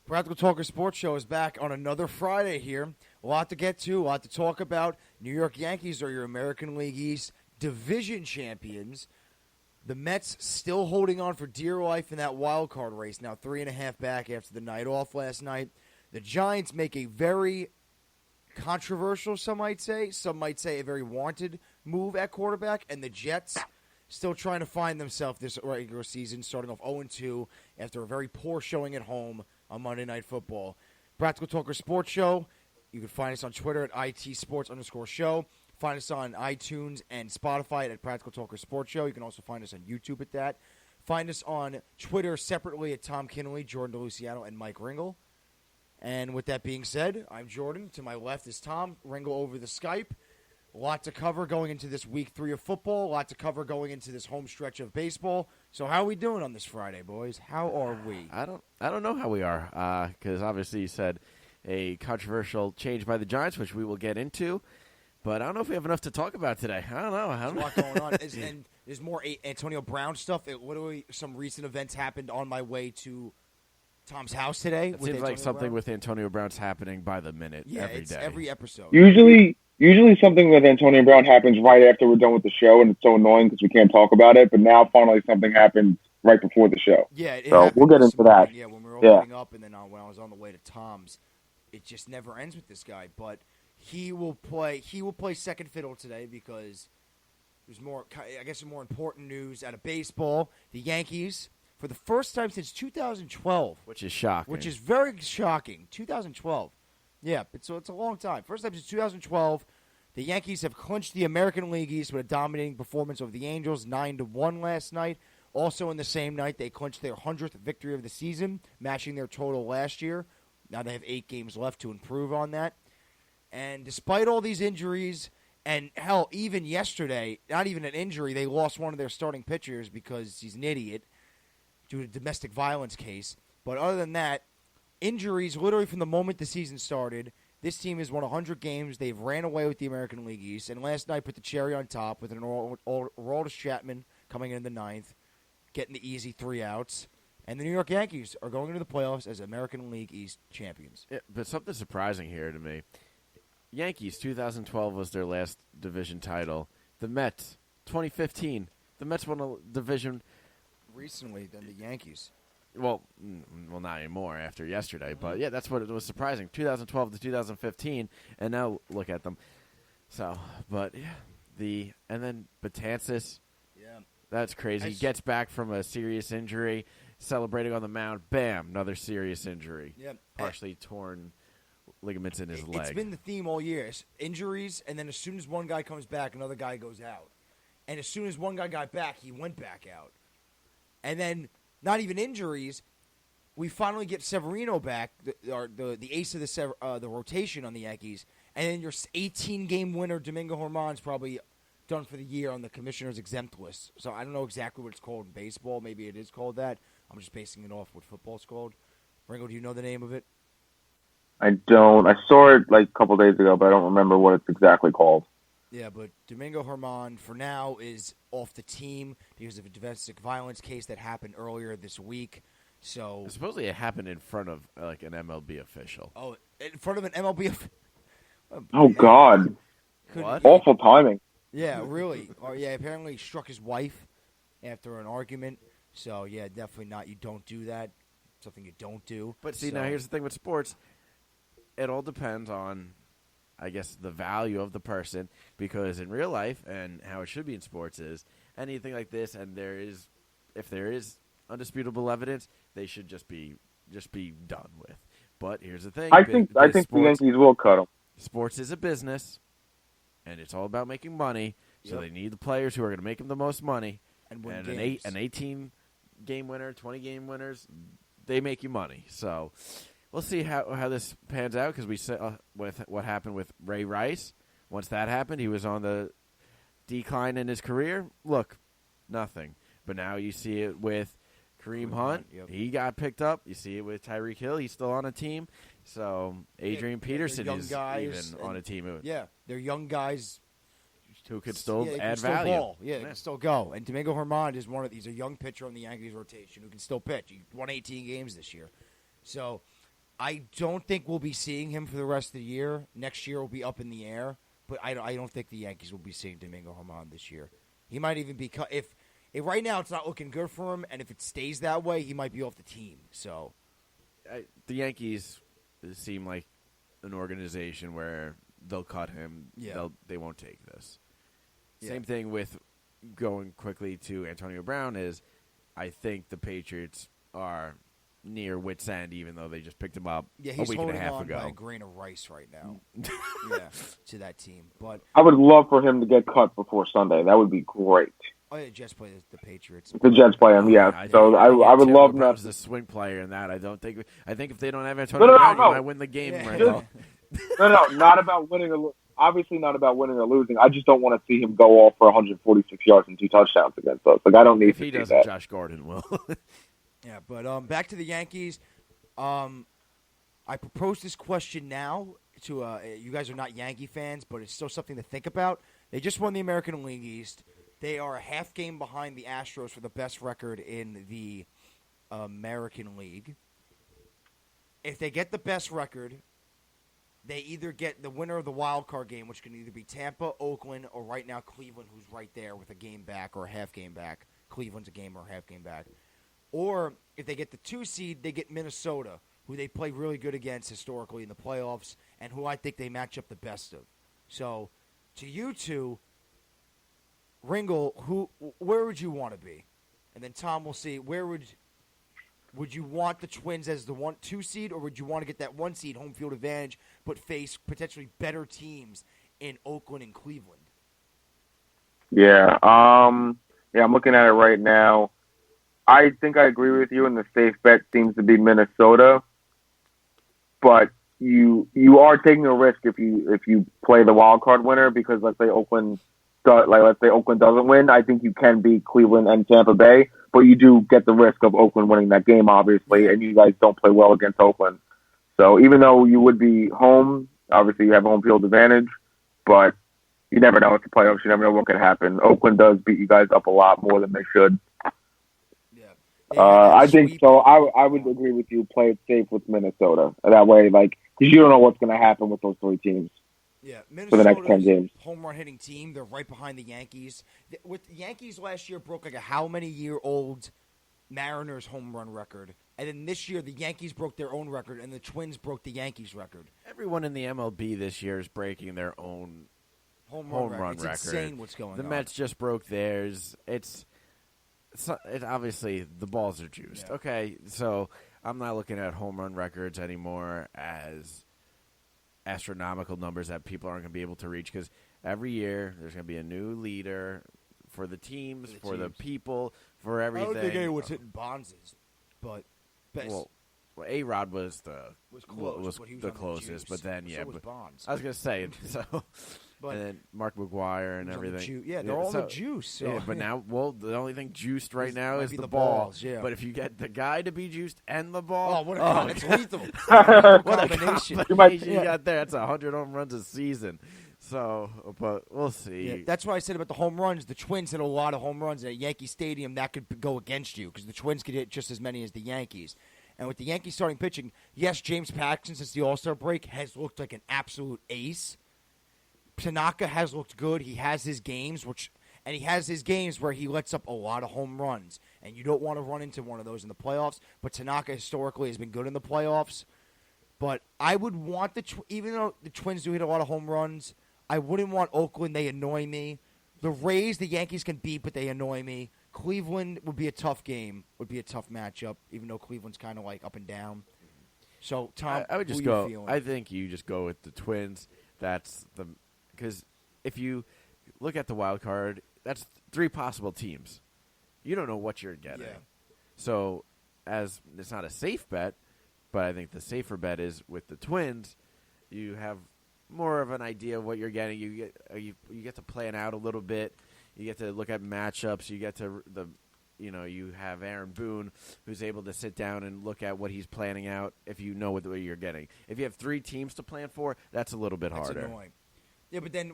Practical Talker Sports Show is back on another Friday here. A lot to get to, a lot to talk about. New York Yankees are your American League East division champions. The Mets still holding on for dear life in that wild card race. Now 3.5 back after the night off last night. The Giants make a very controversial, some might say a very wanted move at quarterback. And the Jets still trying to find themselves this regular season, starting off 0-2 after a very poor showing at home on Monday Night Football. Practical Talker Sports Show. You can find us on Twitter at @ITSports_show. Find us on iTunes and Spotify at Practical Talker Sports Show. You can also find us on YouTube at that. Find us on Twitter separately at Tom Kinley, Jordan DeLuciano, and Mike Ringel. And with that being said, I'm Jordan. To my left is Tom. Ringel over the Skype. A lot to cover going into this week 3 of football. A lot to cover going into this home stretch of baseball. So how are we doing on this Friday, boys? How are we? I don't know how we are, because obviously you said a controversial change by the Giants, which we will get into. But I don't know if we have enough to talk about today. I don't know. There's a lot going on. And there's more Antonio Brown stuff. Literally, some recent events happened on my way to Tom's house today. It seems like something with Antonio Brown's happening by the minute every day. Every episode. Usually something with Antonio Brown happens right after we're done with the show, and it's so annoying because we can't talk about it. But now, finally, something happens right before the show. Yeah, so we'll get into that. Yeah, when we were opening up, and then when I was on the way to Tom's, it just never ends with this guy. But he will play second fiddle today because there's more. I guess some more important news out of baseball. The Yankees, for the first time since 2012, which is shocking. Which is very shocking. 2012. Yeah, it's a long time. First time since 2012, the Yankees have clinched the American League East with a dominating performance over the Angels, 9-1 last night. Also in the same night, they clinched their 100th victory of the season, matching their total last year. Now they have 8 games left to improve on that. And despite all these injuries, and hell, even yesterday, not even an injury, they lost one of their starting pitchers because he's an idiot due to a domestic violence case. But other than that, injuries, literally from the moment the season started, this team has won 100 games. They've ran away with the American League East, and last night put the cherry on top with an Aroldis Chapman coming in the 9th, getting the easy 3 outs. And the New York Yankees are going into the playoffs as American League East champions. Yeah, but something surprising here to me. Yankees, 2012 was their last division title. The Mets, 2015. The Mets won a division recently than the Yankees. Well, not anymore after yesterday. But, yeah, that's what it was surprising. 2012 to 2015, and now look at them. So, but, yeah, and then Betances. Yeah. That's crazy. He gets back from a serious injury, celebrating on the mound. Bam, another serious injury. Yeah. Partially torn ligaments in his leg. It's been the theme all year. It's injuries, and then as soon as one guy comes back, another guy goes out. And as soon as one guy got back, he went back out. And then not even injuries, we finally get Severino back, the ace of the rotation on the Yankees, and then your 18-game winner, Domingo Germán's probably done for the year on the commissioner's exempt list. So I don't know exactly what it's called in baseball. Maybe it is called that. I'm just basing it off what football's called. Ringo, do you know the name of it? I don't. I saw it like a couple days ago, but I don't remember what it's exactly called. Yeah, but Domingo Germán, for now, is off the team because of a domestic violence case that happened earlier this week. So supposedly it happened in front of like an MLB official. Oh, in front of an MLB official? Oh, God. What? Awful timing. Yeah, really. Yeah, apparently he struck his wife after an argument. So, yeah, definitely not. You don't do that. Something you don't do. But see, now here's the thing with sports. It all depends on, I guess, the value of the person, because in real life, and how it should be in sports, is anything like this, and if there is undisputable evidence, they should just be done with. But here's the thing: I think the Yankees will cut them. Sports is a business, and it's all about making money. So they need the players who are going to make them the most money. And win an 18-game winner, 20-game winners, they make you money. So we'll see how this pans out, because we saw with what happened with Ray Rice. Once that happened, he was on the decline in his career. Look, nothing. But now you see it with Kareem Hunt. Yep. He got picked up. You see it with Tyreek Hill. He's still on a team. So Adrian Peterson is even on a team. Yeah, they're young guys who could still add still value. Ball. Yeah, they can still go. And Domingo Germán is he's a young pitcher on the Yankees rotation who can still pitch. He won 18 games this year. So I don't think we'll be seeing him for the rest of the year. Next year will be up in the air, but I don't think the Yankees will be seeing Domingo Germán this year. He might even be if right now it's not looking good for him, and if it stays that way, he might be off the team. So the Yankees seem like an organization where they'll cut him. Yeah. They won't take this. Yeah. Same thing with going quickly to Antonio Brown is I think the Patriots are near wit's end, even though they just picked him up yeah, a he's week and a holding half on ago. by a grain of rice right now. To that team, but I would love for him to get cut before Sunday. That would be great. the Jets play the Patriots. The Jets play him, yeah. I So think I would love Brown's not. the swing player in that. I think if they don't have Antonio No, Brown, no. you might win the game Yeah. right Just- now. No, not about winning or obviously not about winning or losing. I just don't want to see him go off for 146 yards and 2 touchdowns against us. Like I don't need If to he see doesn't, that. Josh Gordon will. Yeah, but back to the Yankees. I propose this question now to you guys are not Yankee fans, but it's still something to think about. They just won the American League East. They are a half game behind the Astros for the best record in the American League. If they get the best record, they either get the winner of the wild card game, which can either be Tampa, Oakland, or right now Cleveland, who's right there with a game back or a half game back. Cleveland's a game or a half game back. Or if they get the 2 seed, they get Minnesota, who they play really good against historically in the playoffs, and who I think they match up the best of. So, to you two, Ringle, where would you want to be? And then Tom will see, where would you want the Twins as the 1-2 seed, or would you want to get that 1 seed home field advantage, but face potentially better teams in Oakland and Cleveland? Yeah. I'm looking at it right now. I think I agree with you, and the safe bet seems to be Minnesota. But you are taking a risk if you play the wild card winner, because let's say Oakland doesn't win. I think you can beat Cleveland and Tampa Bay, but you do get the risk of Oakland winning that game, obviously, and you guys don't play well against Oakland. So even though you would be home, obviously you have home field advantage, but you never know. It's the playoffs. You never know what could happen. Oakland does beat you guys up a lot more than they should. I think so. I would agree with you. Play it safe with Minnesota. That way, because you don't know what's going to happen with those 3 teams. Yeah, for the next 10 games. Home run hitting team. They're right behind the Yankees. With the Yankees last year broke a how many year old Mariners home run record, and then this year the Yankees broke their own record, and the Twins broke the Yankees record. Everyone in the MLB this year is breaking their own home run record. It's insane what's going on. The Mets just broke theirs. It's obviously the balls are juiced. Yeah. Okay, so I'm not looking at home run records anymore as astronomical numbers that people aren't going to be able to reach, because every year there's going to be a new leader for the teams, for the people, for everything. I don't think anyone's hitting Bonds', but best. Well, A-Rod was close, but he was the on the closest, juice. but then So was Bonds. I was going to say so. But and then Mark McGuire and He's on the everything. they're all on the juice. So. Yeah, but now, the only thing juiced right now might is be the the ball. balls, yeah. But if you get the guy to be juiced and the ball, what a it's lethal. what a combination. combination you got there. That's 100 home runs a season. So, but we'll see. Yeah, that's what I said about the home runs. The Twins hit a lot of home runs at Yankee Stadium. That could go against you, because the Twins could hit just as many as the Yankees. And with the Yankees starting pitching, yes, James Paxton, since the All-Star break, has looked like an absolute ace. Tanaka has looked good. He has his games, and he has his games where he lets up a lot of home runs. And you don't want to run into one of those in the playoffs. But Tanaka historically has been good in the playoffs. But I would want even though the Twins do hit a lot of home runs, I wouldn't want Oakland. They annoy me. The Rays, the Yankees can beat, but they annoy me. Cleveland would be a tough game, would be a tough matchup, even though Cleveland's kind of like up and down. So, Tom, I would just who go. you feeling? I think you just go with the Twins. Because if you look at the wild card, that's 3 possible teams. You don't know what you're getting. Yeah. So, as it's not a safe bet, but I think the safer bet is with the Twins. You have more of an idea of what you're getting. You get to plan out a little bit. You get to look at matchups. You get to you have Aaron Boone, who's able to sit down and look at what he's planning out. If you know what you're getting, if you have 3 teams to plan for, that's a little bit harder. That's annoying. Yeah, but then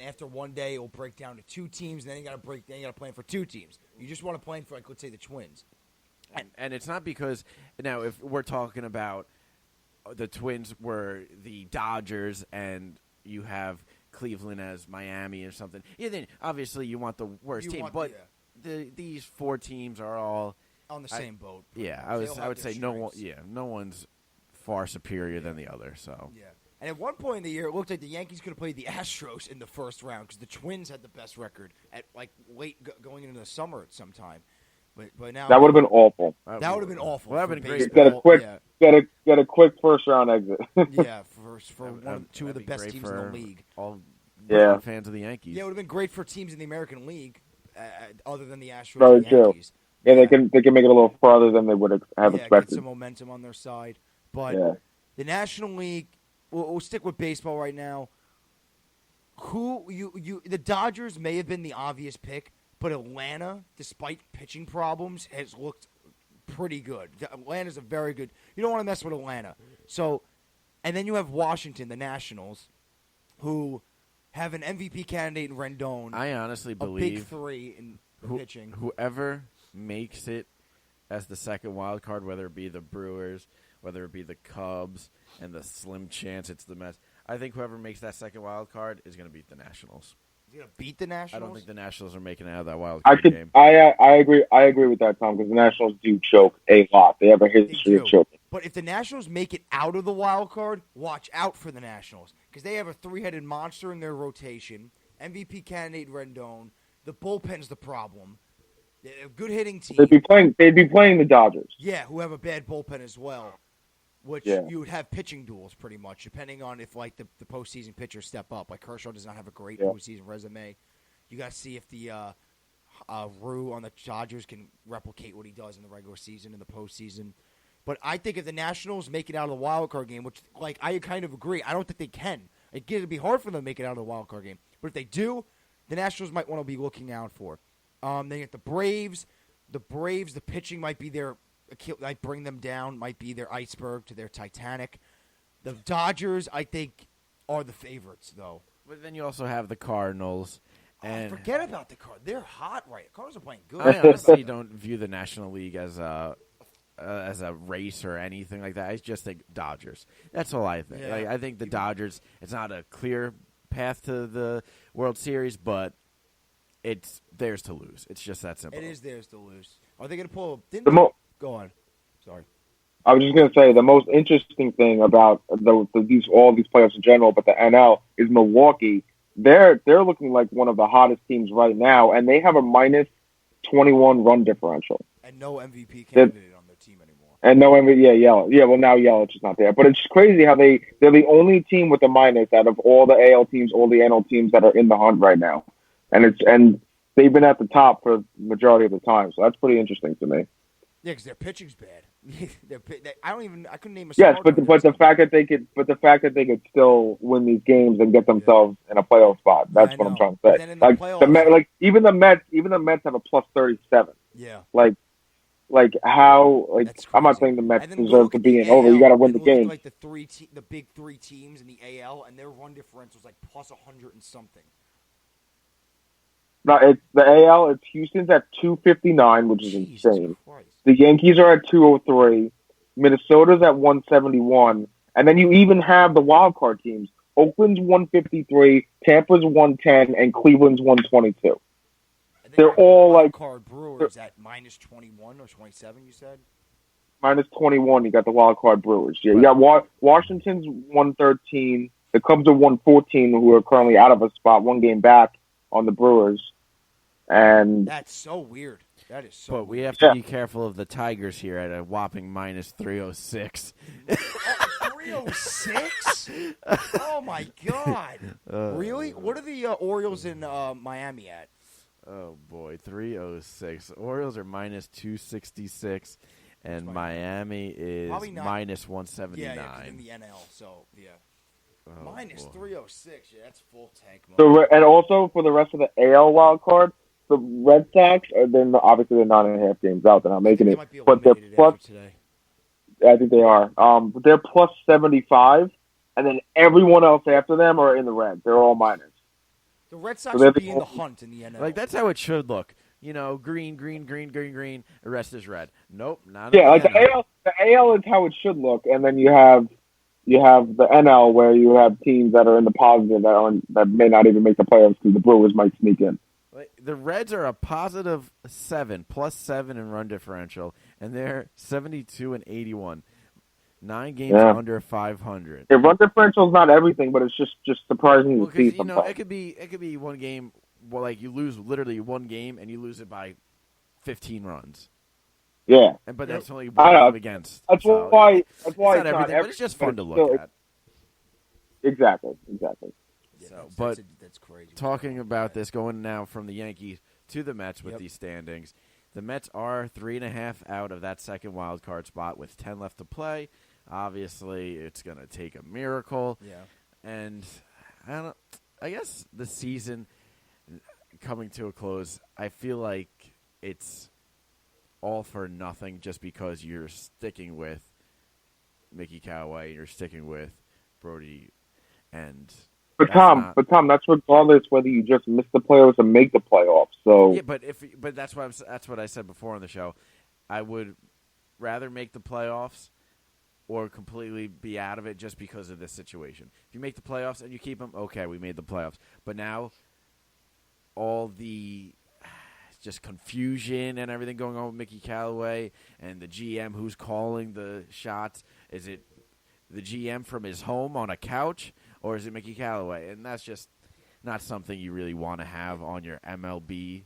after one day, it'll break down to 2 teams, and then you got to plan for 2 teams. You just want to plan for, let's say, the Twins. And it's not because now if we're talking about the Twins were the Dodgers, and you have Cleveland as Miami or something. Yeah, then obviously you want the worst team, but these 4 teams are all on the same boat. Yeah, I would say no one. Yeah, no one's far superior than the other. So yeah. And at one point in the year, it looked like the Yankees could have played the Astros in the first round because the Twins had the best record at late going into the summer at some time. But now that would have been awful. That would have been awful. Well, that would have been great. Get a quick first round exit. Yeah, for two of the best teams in the league. All fans of the Yankees. Yeah, it would have been great for teams in the American League, other than the Astros Very and the Yankees. True. Yeah, they can make it a little farther than they would have expected. Get some momentum on their side. But the National League, we'll stick with baseball right now. The Dodgers may have been the obvious pick, but Atlanta, despite pitching problems, has looked pretty good. Atlanta's a very good. You don't want to mess with Atlanta. So, and then you have Washington, the Nationals, who have an MVP candidate in Rendon. I honestly believe a big 3 in pitching. Whoever makes it as the second wild card, whether it be the Brewers, whether it be the Cubs, and the slim chance it's the Mets, I think whoever makes that second wild card is going to beat the Nationals. Is he going to beat the Nationals? I don't think the Nationals are making it out of that wild card game. I agree with that, Tom, because the Nationals do choke a lot. They have a history of choking. But if the Nationals make it out of the wild card, watch out for the Nationals because they have a 3-headed monster in their rotation. MVP candidate Rendon. The bullpen's the problem. They're a good hitting team. They'd be playing the Dodgers. Yeah, who have a bad bullpen as well. Which you would have pitching duels pretty much, depending on if the postseason pitchers step up. Like Kershaw does not have a great postseason resume. You got to see if the Rue on the Dodgers can replicate what he does in the regular season in the postseason. But I think if the Nationals make it out of the wild card game, which I kind of agree, I don't think they can. It'd be hard for them to make it out of the wild card game. But if they do, the Nationals might want to be looking out for. Then you get the Braves. The Braves, the pitching might be their. Might bring them down, might be their iceberg to their Titanic. The Dodgers, I think, are the favorites, though. But then you also have the Cardinals. And forget about the Cardinals. They're hot, right? The Cardinals are playing good. I honestly don't view the National League as a race or anything like that. I just think Dodgers. That's all I think. Yeah. I think the Dodgers, it's not a clear path to the World Series, but it's theirs to lose. It's just that simple. It is theirs to lose. Are they going to pull Go on. Sorry. I was just going to say the most interesting thing about all these playoffs in general, but the NL is Milwaukee. They're looking like one of the hottest teams right now, and they have a minus 21 run differential. And no MVP candidate on their team anymore. And no MVP, Yelich. Yeah, well now Yelich is not there, but it's crazy how they're the only team with a minus out of all the AL teams, all the NL teams that are in the hunt right now, and they've been at the top for the majority of the time. So that's pretty interesting to me. Yeah, because their pitching's bad. I couldn't name a. Yes, but the fact that they could still win these games and get themselves in a playoff spot. That's what I'm trying to say. Even the Mets have a plus 37. Yeah. Like how I'm not saying the Mets deserve to be in over. You got to win the game. Like the big 3 teams in the AL, and their run differential is like plus 100 and something. No, it's the AL. It's Houston's at 259, which is insane. Christ. The Yankees are at 203. Minnesota's at 171, and then you even have the wild card teams. Oakland's 153, Tampa's 110, and Cleveland's 122. They're all wild card Brewers at minus 21 or 27. You said minus 21. You got the wild card Brewers. Yeah, you got Washington's 113. The Cubs are 114, who are currently out of a spot, 1 game back on the Brewers. And that's so weird. That is so. But we have to be careful of the Tigers here at a whopping minus 306. 306? Oh my God! Really? What are the Orioles in Miami at? Oh boy, 306. Orioles are minus 266, and Miami is minus 179. Yeah, in the NL. So yeah. Minus 306. Yeah, that's full tank mode. So, and also for the rest of the AL wild card, the Red Sox are obviously they're 9.5 games out. They're not making it, but they're plus. Today. I think they are. But they're plus 75, and then everyone else after them are in the red. They're all minus. The Red Sox should be in the hunt in the NL. Like that's how it should look. Green. The rest is red. Nope, not. Yeah, like the AL is how it should look, and then you have you have the NL where you have teams that are in the positive that may not even make the playoffs because the Brewers might sneak in. The Reds are a positive 7, +7 in run differential, and they're 72 and 81, 9 games under 500. Yeah, run differential is not everything, but it's just surprising to see. You know, it could be one game. Well, like you lose literally one game and you lose it by 15 runs. Yeah, but that's only one game against. That's so, why. That's it's why not everything, but it's just fun to look at. Exactly. Yeah, so, that's crazy. Talking about this, going now from the Yankees to the Mets with these standings, the Mets are 3.5 out of that second wild card spot with 10 left to play. Obviously, it's going to take a miracle. Yeah, and I guess the season coming to a close, I feel like it's all for nothing just because you're sticking with Mickey Callaway, you're sticking with Brody, and. But Tom, that's regardless whether you just miss the playoffs or make the playoffs. So yeah, but that's what I said before on the show. I would rather make the playoffs or completely be out of it just because of this situation. If you make the playoffs and you keep them, okay, we made the playoffs. But now all the just confusion and everything going on with Mickey Callaway and the GM who's calling the shots. Is it the GM from his home on a couch? Or is it Mickey Callaway? And that's just not something you really want to have on your MLB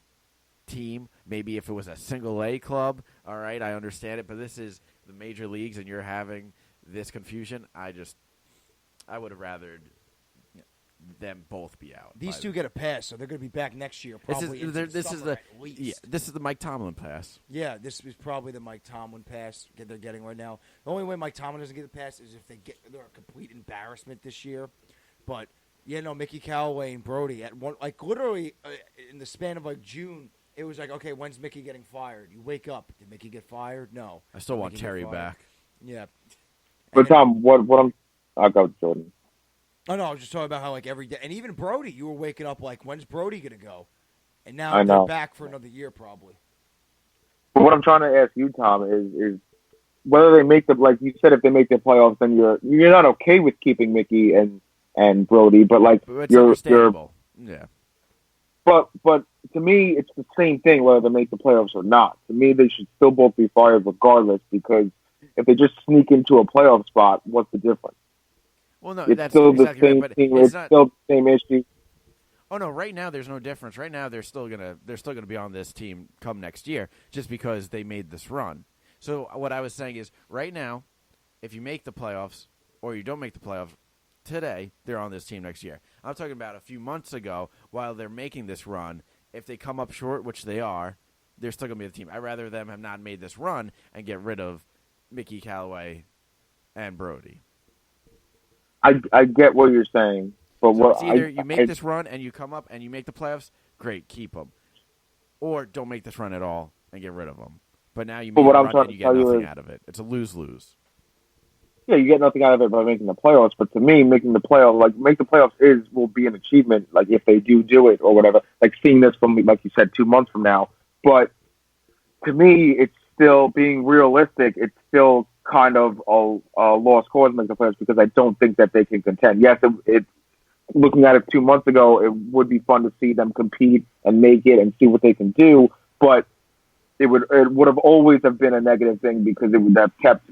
team. Maybe if it was a single-A club, all right, I understand it. But this is the major leagues, and you're having this confusion. I would have rathered them both be out. These two get a pass, so they're going to be back next year. Probably this is the Mike Tomlin pass. Yeah, this is probably the Mike Tomlin pass they're getting right now. The only way Mike Tomlin doesn't get the pass is if they're a complete embarrassment this year. But Mickey Callaway and Brody at one, like literally in the span of like June, it was like, okay, when's Mickey getting fired? You wake up, did Mickey get fired? No. I still want Terry back. Yeah. But Tom, I'll go with Jordan. Oh no, I was just talking about how like every day, and even Brody, you were waking up like, when's Brody gonna go? And now they're back for another year probably. But what I'm trying to ask you, Tom, is whether they make like you said, if they make the playoffs, then you're not okay with keeping Mickey and Brody, but like it's understandable. Yeah. But to me, it's the same thing whether they make the playoffs or not. To me, they should still both be fired regardless because if they just sneak into a playoff spot, what's the difference? Well, no, it's that's still exactly the same right, but team. It's still the same issue. Oh no! Right now, there's no difference. Right now, they're still gonna be on this team come next year, just because they made this run. So what I was saying is, right now, if you make the playoffs or you don't make the playoffs today, they're on this team next year. I'm talking about a few months ago, while they're making this run. If they come up short, which they are, they're still gonna be the team. I'd rather them have not made this run and get rid of Mickey Callaway and Brody. I get what you're saying, but so it's either you make this run and you come up and you make the playoffs, great, keep them, or don't make this run at all and get rid of them. But now you make a run and you get nothing out of it. It's a lose-lose. Yeah, you get nothing out of it by making the playoffs. But to me, making the playoffs will be an achievement. Like if they do it or whatever. Like seeing this from like you said 2 months from now. But to me, it's still being realistic. It's still kind of a lost cause making the playoffs because I don't think that they can contend. Yes, it's looking at it 2 months ago, it would be fun to see them compete and make it and see what they can do. But it would have always have been a negative thing because it would have kept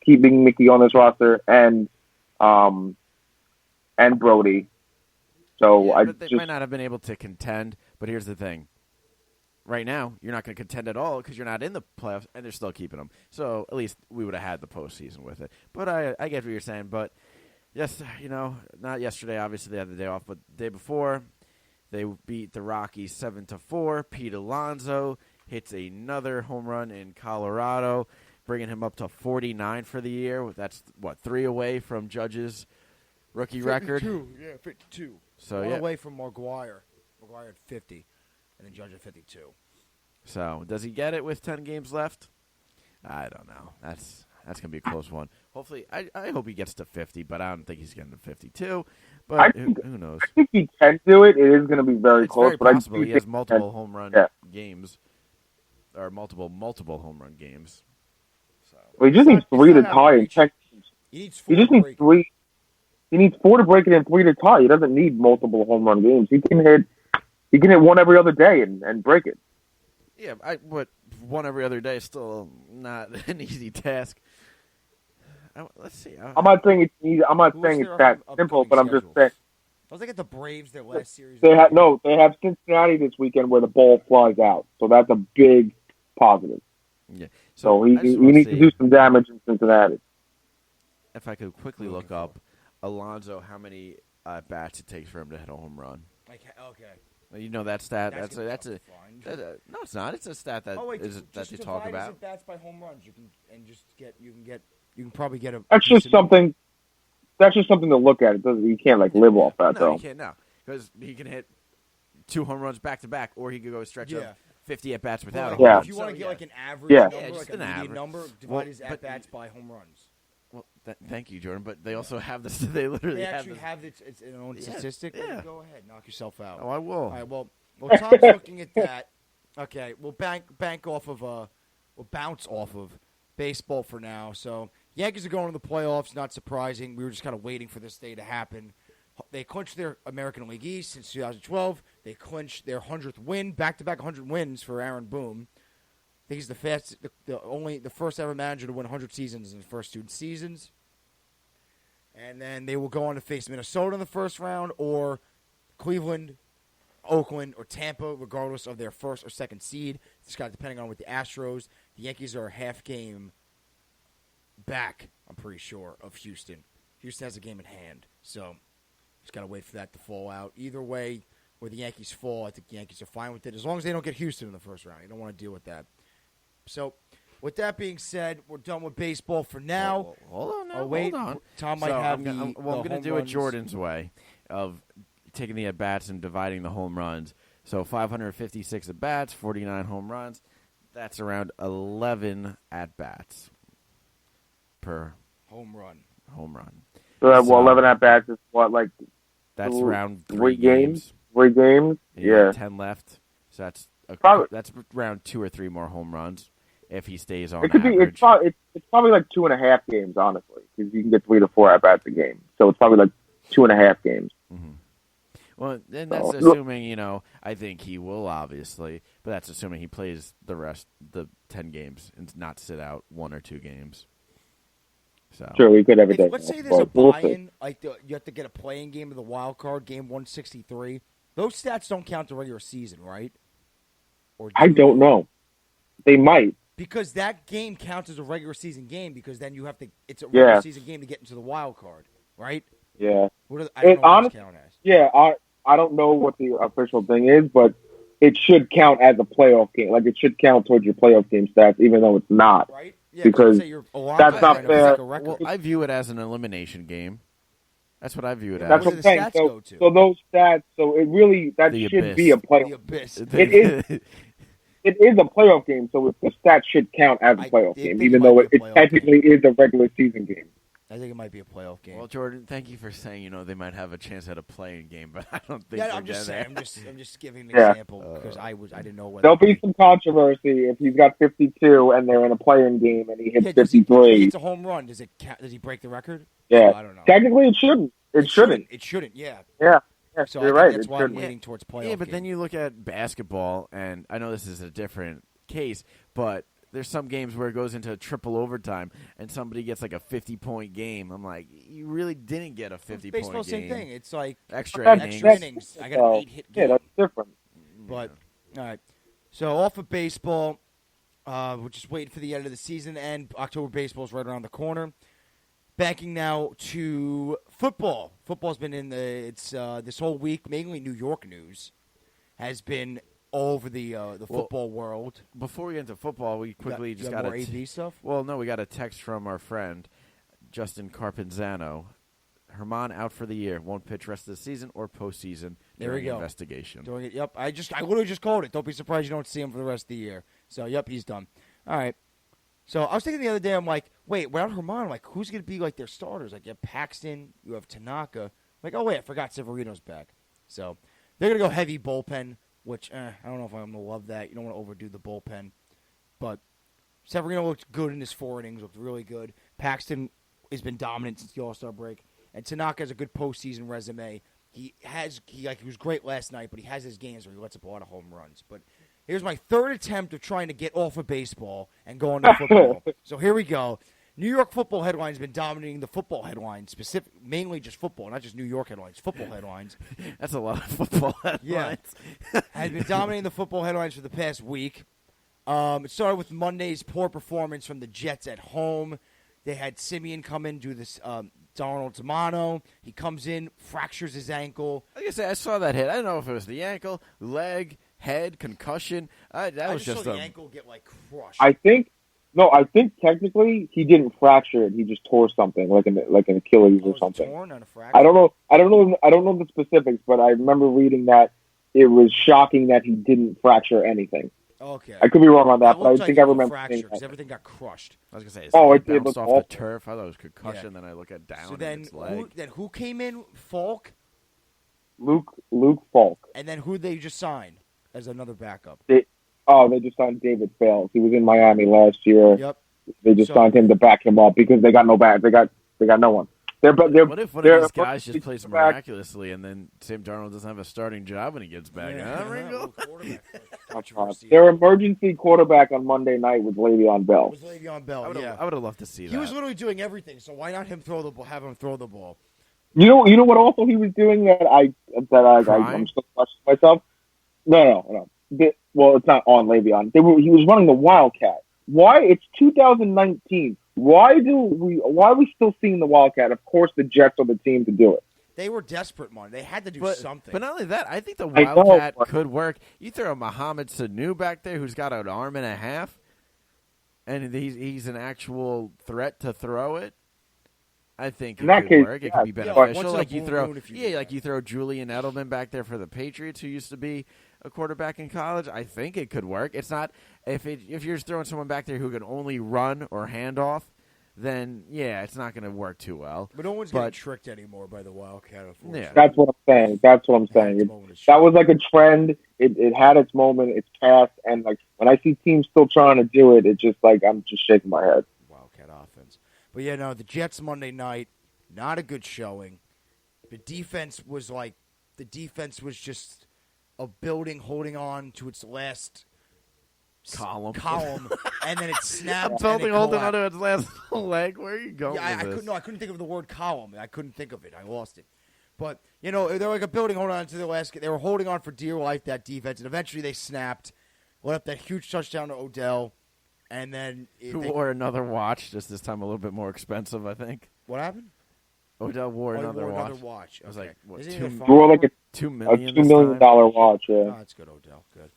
keeping Mickey on this roster and Brody. So yeah, they might not have been able to contend. But here's the thing: right now, you're not going to contend at all because you're not in the playoffs, and they're still keeping them. So at least we would have had the postseason with it. But I get what you're saying. But yes, not yesterday. Obviously, they had the day off, but the day before, they beat the Rockies 7-4. Pete Alonso hits another home run in Colorado, bringing him up to 49 for the year. That's 3 away from Judge's rookie 52, record. Yeah, 52. So One away from Maguire. Maguire had 50, and then Judge at 52. So does he get it with 10 games left? I don't know. That's gonna be a close one. Hopefully, I hope he gets to 50, but I don't think he's getting to 52. But who knows? I think he can do it. It is going to be very close. Very possible. He has multiple home run games, or multiple home run games. So well, he just needs 3 to tie and 10 games. He needs He 4 just to needs break. 3. He needs 4 to break it and 3 to tie. He doesn't need multiple home run games. He can hit one every other day and break it. Yeah, but one every other day is still not an easy task. Let's see. I'm not saying it's easy. I'm not Who's saying their it's that upcoming simple, but I'm just schedule? saying I was like at the Braves, their last series. they have Cincinnati this weekend where the ball flies out, so that's a big positive. Yeah. So I he just wanna needs see to do some damage in Cincinnati. if I could quickly look up Alonso how many bats it takes for him to hit a home run. Like, okay. Well, you know that stat. That's No, it's not. It's a stat that Oh wait, that they talk about. Just bats by home runs. You can probably get a. That's just something. That's just something to look at. You can't live off that No, though. you can't now because he can hit 2 home runs back to back, or he could go a stretch of 50 at bats without a home run. If you want to get like an average Yeah. number, just like an a median average. number, divide his at bats by home runs. Well, thank you, Jordan. But they also have this. They literally They have actually this. have its own statistic. yeah. Go ahead, knock yourself out. Oh, I will. All right. Well, Tom's looking at that. Okay, we'll bank off of we'll bounce off of baseball for now. So Yankees are going to the playoffs. Not surprising. We were just kind of waiting for this day to happen. They clinched their American League East since 2012. They clinched their 100th win, back-to-back 100 wins for Aaron Boone. I think he's the first ever manager to win 100 seasons in the first 2 seasons. And then they will go on to face Minnesota in the first round, or Cleveland, Oakland, or Tampa, regardless of their first or second seed. It's kind of depending on with the Astros. The Yankees are a half game back, I'm pretty sure, of Houston. Houston has a game in hand, so just got to wait for that to fall out. Either way, where the Yankees fall, I think the Yankees are fine with it, as long as they don't get Houston in the first round. You don't want to deal with that. So, with that being said, we're done with baseball for now. Hold on now. Oh, wait. Hold on. Tom might have I'm going to do it Jordan's way of taking the at-bats and dividing the home runs. So 556 at-bats, 49 home runs. That's around 11 at-bats per home run. So 11 at bats is what, like that's around 3 games? 3 games? Yeah. Yeah. 10 left. So Probably- that's around 2 or 3 more home runs if he stays on It could average. be. It's probably like 2.5 games, honestly, because you can get 3 to 4 at bats a game. So it's probably like 2.5 games. Mm-hmm. Well, then that's So- assuming, I think he will, obviously, but that's assuming he plays the 10 games and not sit out 1 or 2 games. So Sure, we could have it. Let's say there's a buy-in, like you have to get a playing game of the wild card, game 163. Those stats don't count the regular season, right? Or I don't know. They might. Because that game counts as a regular season game, because then you have to. It's a regular season game to get into the wild card, right? Yeah. I don't know what it's count as. Yeah, I don't know what the official thing is, but it should count as a playoff game. Like, it should count towards your playoff game stats, even though it's not. Right? Yeah, because that's not fair. Well, I view it as an elimination game. That's what I view it That's as. what I'm saying. So those stats, should be a playoff. The abyss. It is a playoff game, so the stats should count as a playoff game, even though it technically is a regular season game. I think it might be a playoff game. Well, Jordan, thank you for saying they might have a chance at a playing game, but I don't think. Yeah, they're I'm just gonna. saying. I'm just giving an example because I didn't know what. There'll be some controversy if he's got 52 and they're in a playing game and he hits 53. It's a home run. Does he break the record? Yeah, I don't know. Technically, it shouldn't. It shouldn't. It shouldn't. Yeah. Yeah. So you're right. That's why I'm leaning towards playoff. Yeah, but then game. you look at basketball, and I know this is a different case, but there's some games where it goes into triple overtime, and somebody gets like a 50-point game. I'm like, you really didn't get a 50-point game. Baseball, same thing. It's like extra innings. I got an 8-hit game. Yeah, that's different. But all right. So off of baseball, we're just waiting for the end of the season, and October baseball is right around the corner. Backing now to football. Football's been in this whole week, mainly New York news, has been all over the football world. Before we get into football, we quickly just got more AV stuff. Well, no, we got a text from our friend Justin Carpinzano. Herman out for the year. Won't pitch rest of the season or postseason. There we go. Investigation. Doing it. Yep. I literally just called it. Don't be surprised you don't see him for the rest of the year. So yep, he's done. All right. So I was thinking the other day, I'm like, wait, without Herman, I'm like, who's going to be like their starters? Like you have Paxton, you have Tanaka. I'm like, oh wait, I forgot Severino's back. So they're going to go heavy bullpen, which I don't know if I'm going to love that. You don't want to overdo the bullpen, but Severino looked good in his 4 innings. Looked really good. Paxton has been dominant since the All-Star break. And Tanaka has a good postseason resume. He was great last night, but he has his games where he lets up a lot of home runs. But here's my third attempt of trying to get off of baseball and go into football. So here we go. New York football headlines have been dominating the football headlines, mainly just football, not just New York headlines, football headlines. That's a lot of football headlines. Yeah. Has been dominating the football headlines for the past week. It started with Monday's poor performance from the Jets at home. They had Simeon come in, do this Donald Zamano. He comes in, fractures his ankle. Like I said, I saw that hit. I don't know if it was the ankle, leg, head, concussion. That was just just saw the ankle get, crushed. I think technically he didn't fracture it. He just tore something, like an Achilles or something. Torn on a fracture? I don't know the specifics, but I remember reading that it was shocking that he didn't fracture anything. Okay. I could be wrong on that, but I think I remember fracture because everything got crushed. I was going to say, it bounced looked off awful. the turf. I thought it was concussion. Then I look at down So and then, its leg. who came in? Falk? Luke Falk. And then who they just signed as another backup? They just signed David Fales. He was in Miami last year. Yep. They just signed him to back him up because they got no back. They got no one. What if one of these guys just plays miraculously and then Sam Darnold doesn't have a starting job when he gets back? Ringo? Their emergency quarterback on Monday night was Le'Veon Bell. It was Le'Veon Bell, I would have loved to see that. He was literally doing everything, so why not have him throw the ball? You know what also he was doing that I'm still questioning myself? No. Well, it's not on Le'Veon. He was running the Wildcat. Why? It's 2019. Why are we still seeing the Wildcat? Of course, the Jets are the team to do it. They were desperate, man. They had to do something. But not only that, I think the Wildcat could work. You throw a Mohamed Sanu back there who's got an arm and a half, and he's an actual threat to throw it. I think it could work. It could be beneficial. You throw Julian Edelman back there for the Patriots, who used to be a quarterback in college. I think it could work. It's not if you're just throwing someone back there who can only run or hand off, then it's not going to work too well. But no one's getting tricked anymore by the Wildcat. Yeah. That's what I'm saying. That was like a trend. It had its moment. It's passed, and like when I see teams still trying to do it, it's just like I'm just shaking my head. Wildcat offense. But the Jets Monday night, not a good showing. The defense was just a building holding on to its last column, and then it snapped. Holding on to its last leg. Where are you going? I couldn't think of the word column. I couldn't think of it. I lost it. But they're like a building holding on to their last. They were holding on for dear life, that defense, and eventually they snapped. Let up that huge touchdown to Odell, and then who wore another watch, just this time a little bit more expensive, I think. What happened? Odell wore another watch. It was like what, $2 million watch. Yeah, that's good, Odell. Good.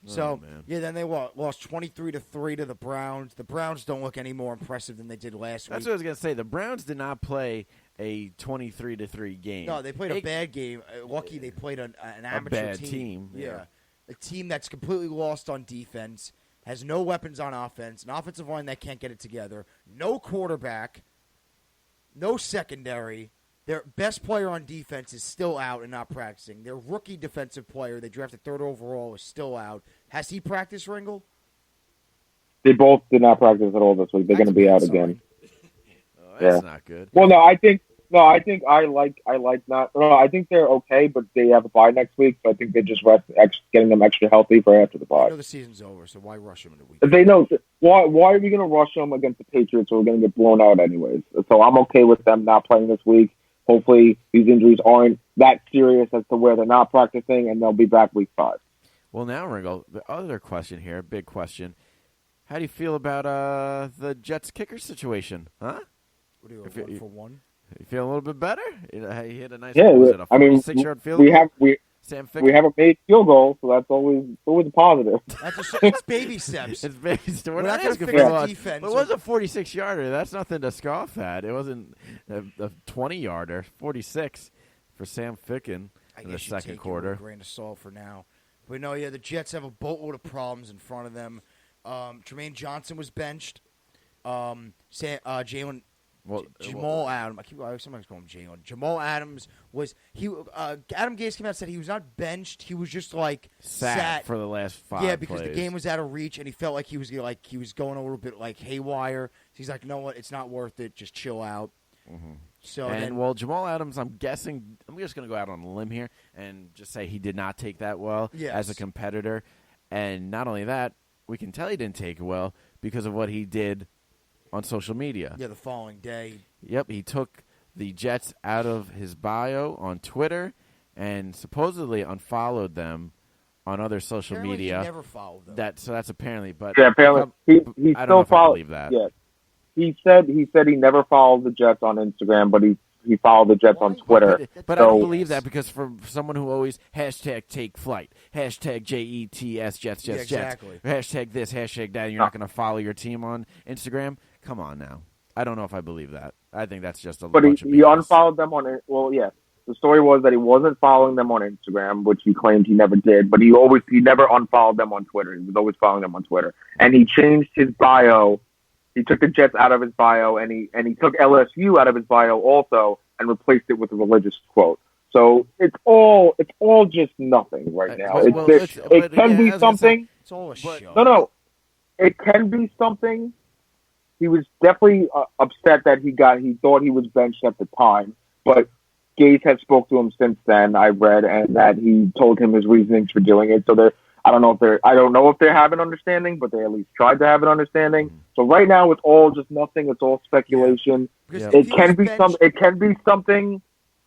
So then they lost 23-3 to the Browns. The Browns don't look any more impressive than they did last week. That's what I was gonna say. The Browns did not play a 23-3 game. No, they played a bad game. Lucky they played an amateur team. Yeah, a team that's completely lost on defense, has no weapons on offense, an offensive line that can't get it together, no quarterback. No secondary. Their best player on defense is still out and not practicing. Their rookie defensive player, they drafted third overall, is still out. Has he practiced, Ringle? They both did not practice at all this week. They're going to be out again. That's not good. Well, I think they're okay, but they have a bye next week, so I think they just getting them extra healthy for after the bye. The season's over, so why rush them in a week? If they know why are we going to rush them against the Patriots? Who are going to get blown out anyways. So I'm okay with them not playing this week. Hopefully, these injuries aren't that serious as to where they're not practicing, and they'll be back week 5. Well, now, Ringo, the other question here, big question: how do you feel about the Jets kicker situation? Huh? What do you want, 1 for 1? You feel a little bit better? He hit a nice goal. Was it a 46-yard field goal? We haven't made field goal, so that's always a positive. It's baby steps. It's baby steps. We're not asking for much. Defense. It was a 46-yarder. That's nothing to scoff at. It wasn't a 20-yarder. 46 for Sam Ficken in the second quarter. A grain of salt for now. But the Jets have a boatload of problems in front of them. Jermaine Johnson was benched. Jalen. Jamal Adams. Somebody's calling him Jalen. Jamal Adams was Adam Gase came out and said he was not benched. He was just sat for the last 5. Yeah, because plays. the game was out of reach, and he felt like he was going a little bit haywire. He's like, you know what? It's not worth it. Just chill out. Mm-hmm. So Jamal Adams, I'm guessing, I'm just going to go out on a limb here and just say he did not take that well as a competitor. And not only that, we can tell he didn't take it well because of what he did on social media. Yeah, the following day. Yep, he took the Jets out of his bio on Twitter and supposedly unfollowed them on other social Apparently media. He never followed them. So that's apparently, but yeah, apparently he I don't still know if I followed. believe that. Yeah, he said he never followed the Jets on Instagram, but he followed the Jets on Twitter. But I don't believe that because for someone who always #take flight, #JETS Jets, exactly. #this, #that, and you're not going to follow your team on Instagram. Come on now. I don't know if I believe that. I think that's just a bunch of he BS. unfollowed them on it. Well, yeah. The story was that he wasn't following them on Instagram, which he claimed he never did, but he never unfollowed them on Twitter. He was always following them on Twitter. And he changed his bio. He took the Jets out of his bio, and he took LSU out of his bio also, and replaced it with a religious quote. So it's all just nothing right now. It can be something. It's all a show. No, it can be something. He was definitely upset that he thought he was benched at the time, but Gase has spoke to him since then. I read, and that he told him his reasonings for doing it. So I don't know if they have an understanding, but they at least tried to have an understanding. So right now it's all just nothing. It's all speculation. Yeah. It can be something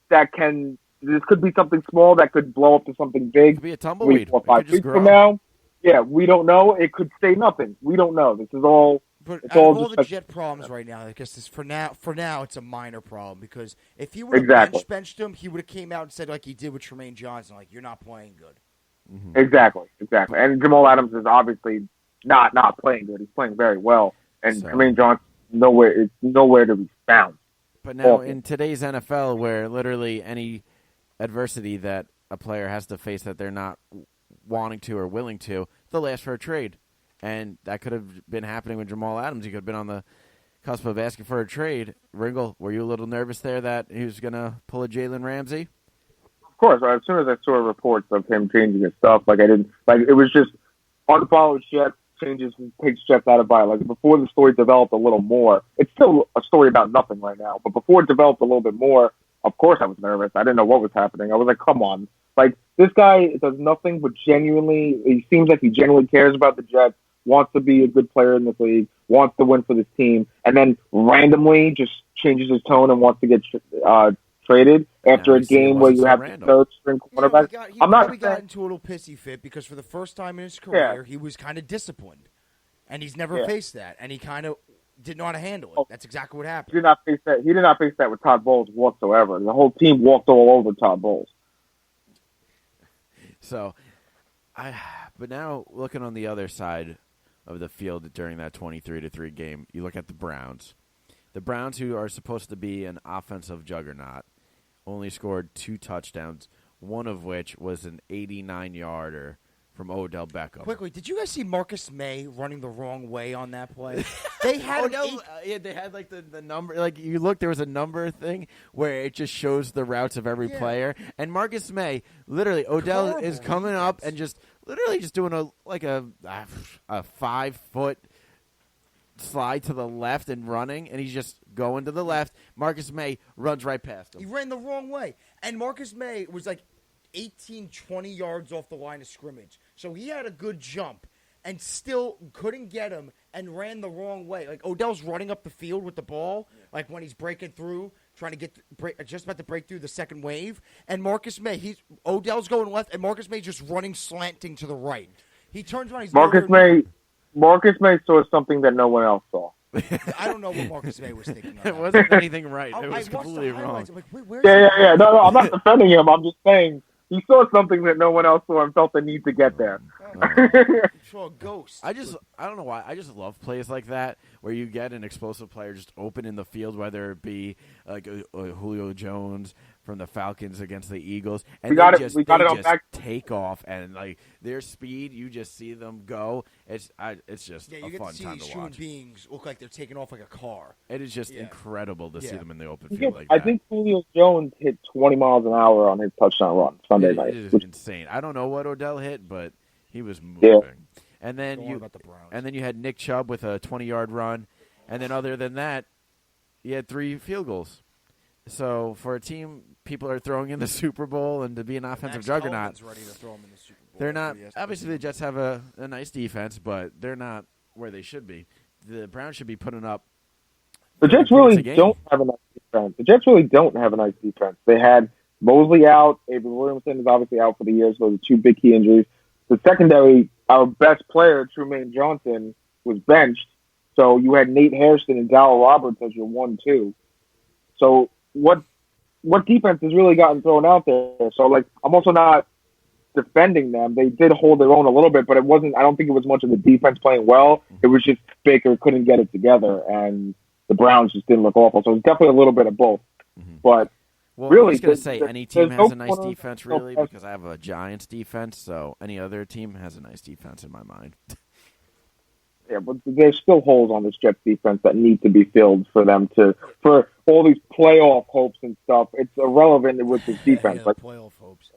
that can. This could be something small that could blow up to something big. It could be a tumbleweed. 3, 4, 5 weeks from now. Yeah, we don't know. It could stay nothing. We don't know. This is all. But it's all all the Jet problems right now, I guess this for now it's a minor problem because if he would have benched him, he would have came out and said like he did with Tremaine Johnson, like you're not playing good. Mm-hmm. Exactly. And Jamal Adams is obviously not playing good. He's playing very well, and Tremaine Johnson is nowhere to be found. But now in today's NFL, where literally any adversity that a player has to face that they're not wanting to or willing to, they'll ask for a trade. And that could have been happening with Jamal Adams. He could have been on the cusp of asking for a trade. Ringle, were you a little nervous there that he was going to pull a Jalen Ramsey? Of course. As soon as I saw reports of him changing his stuff, it was just unfollowed Jets, takes Jets out of bio. Like before the story developed a little more, it's still a story about nothing right now. But before it developed a little bit more, of course I was nervous. I didn't know what was happening. I was like, come on. Like this guy does nothing but he seems like he genuinely cares about the Jets. Wants to be a good player in this league, wants to win for this team, and then randomly just changes his tone and wants to get traded after a game where you have the third-string quarterback. He probably got into a little pissy fit because for the first time in his career, he was kind of disciplined, and he's never faced that, and he kind of didn't know how to handle it. That's exactly what happened. He did not face that with Todd Bowles whatsoever. The whole team walked all over Todd Bowles. So, but now looking on the other side of the field during that 23-3 game, you look at the Browns. The Browns, who are supposed to be an offensive juggernaut, only scored 2 touchdowns, one of which was an 89-yarder from Odell Beckham. Quickly, did you guys see Marcus May running the wrong way on that play? They had they had like the number. Like you look, there was a number thing where it just shows the routes of every player. And Marcus May, literally, Odell is coming up and just literally just doing a 5-foot slide to the left and running, and he's just going to the left. Marcus May runs right past him. He ran the wrong way, and Marcus May was like 18, 20 yards off the line of scrimmage. So he had a good jump and still couldn't get him and ran the wrong way. Like Odell's running up the field with the ball, like when he's breaking through, trying to just about to break through the second wave. And Marcus May, Odell's going left, and Marcus May just running slanting to the right. He turns around. Marcus May saw something that no one else saw. I don't know what Marcus May was thinking. It wasn't anything right. It was completely wrong. I'm like, yeah. No, I'm not defending him. I'm just saying he saw something that no one else saw and felt the need to get there. Saw a ghost. I don't know why. I just love plays like that where you get an explosive player just open in the field, whether it be like a Julio Jones from the Falcons against the Eagles, and they just take off and like their speed. You just see them go. It's just a fun time to watch. Human beings look like they're taking off like a car. It is just incredible to see them in the open field like I that. think Julio Jones hit 20 miles an hour on his touchdown run Sunday night. It is insane. I don't know what Odell hit, but he was moving. And then you had Nick Chubb with a 20-yard run. And then other than that, he had 3 field goals. So for a team, people are throwing in the Super Bowl and to be an offensive juggernaut. Ready to throw him in the Super Bowl. They're not. Obviously, the Jets have a nice defense, but they're not where they should be. The Browns should be putting up. The Jets really don't have a nice defense. They had Mosley out. Avery Williamson is obviously out for the year, so the 2 big key injuries. The secondary, our best player, Trumaine Johnson, was benched. So you had Nate Hairston and Darryl Roberts as your 1-2. So what defense has really gotten thrown out there? So, like, I'm also not defending them. They did hold their own a little bit, but it wasn't. I don't think it was much of the defense playing well. It was just Baker couldn't get it together, and the Browns just didn't look awful. So it's definitely a little bit of both. But really, I was going to say any team has a nice defense, really, because I have a Giants defense. So any other team has a nice defense in my mind. Yeah, but there's still holes on this Jets defense that need to be filled for all these playoff hopes and stuff. It's irrelevant with this defense. Like playoff hopes.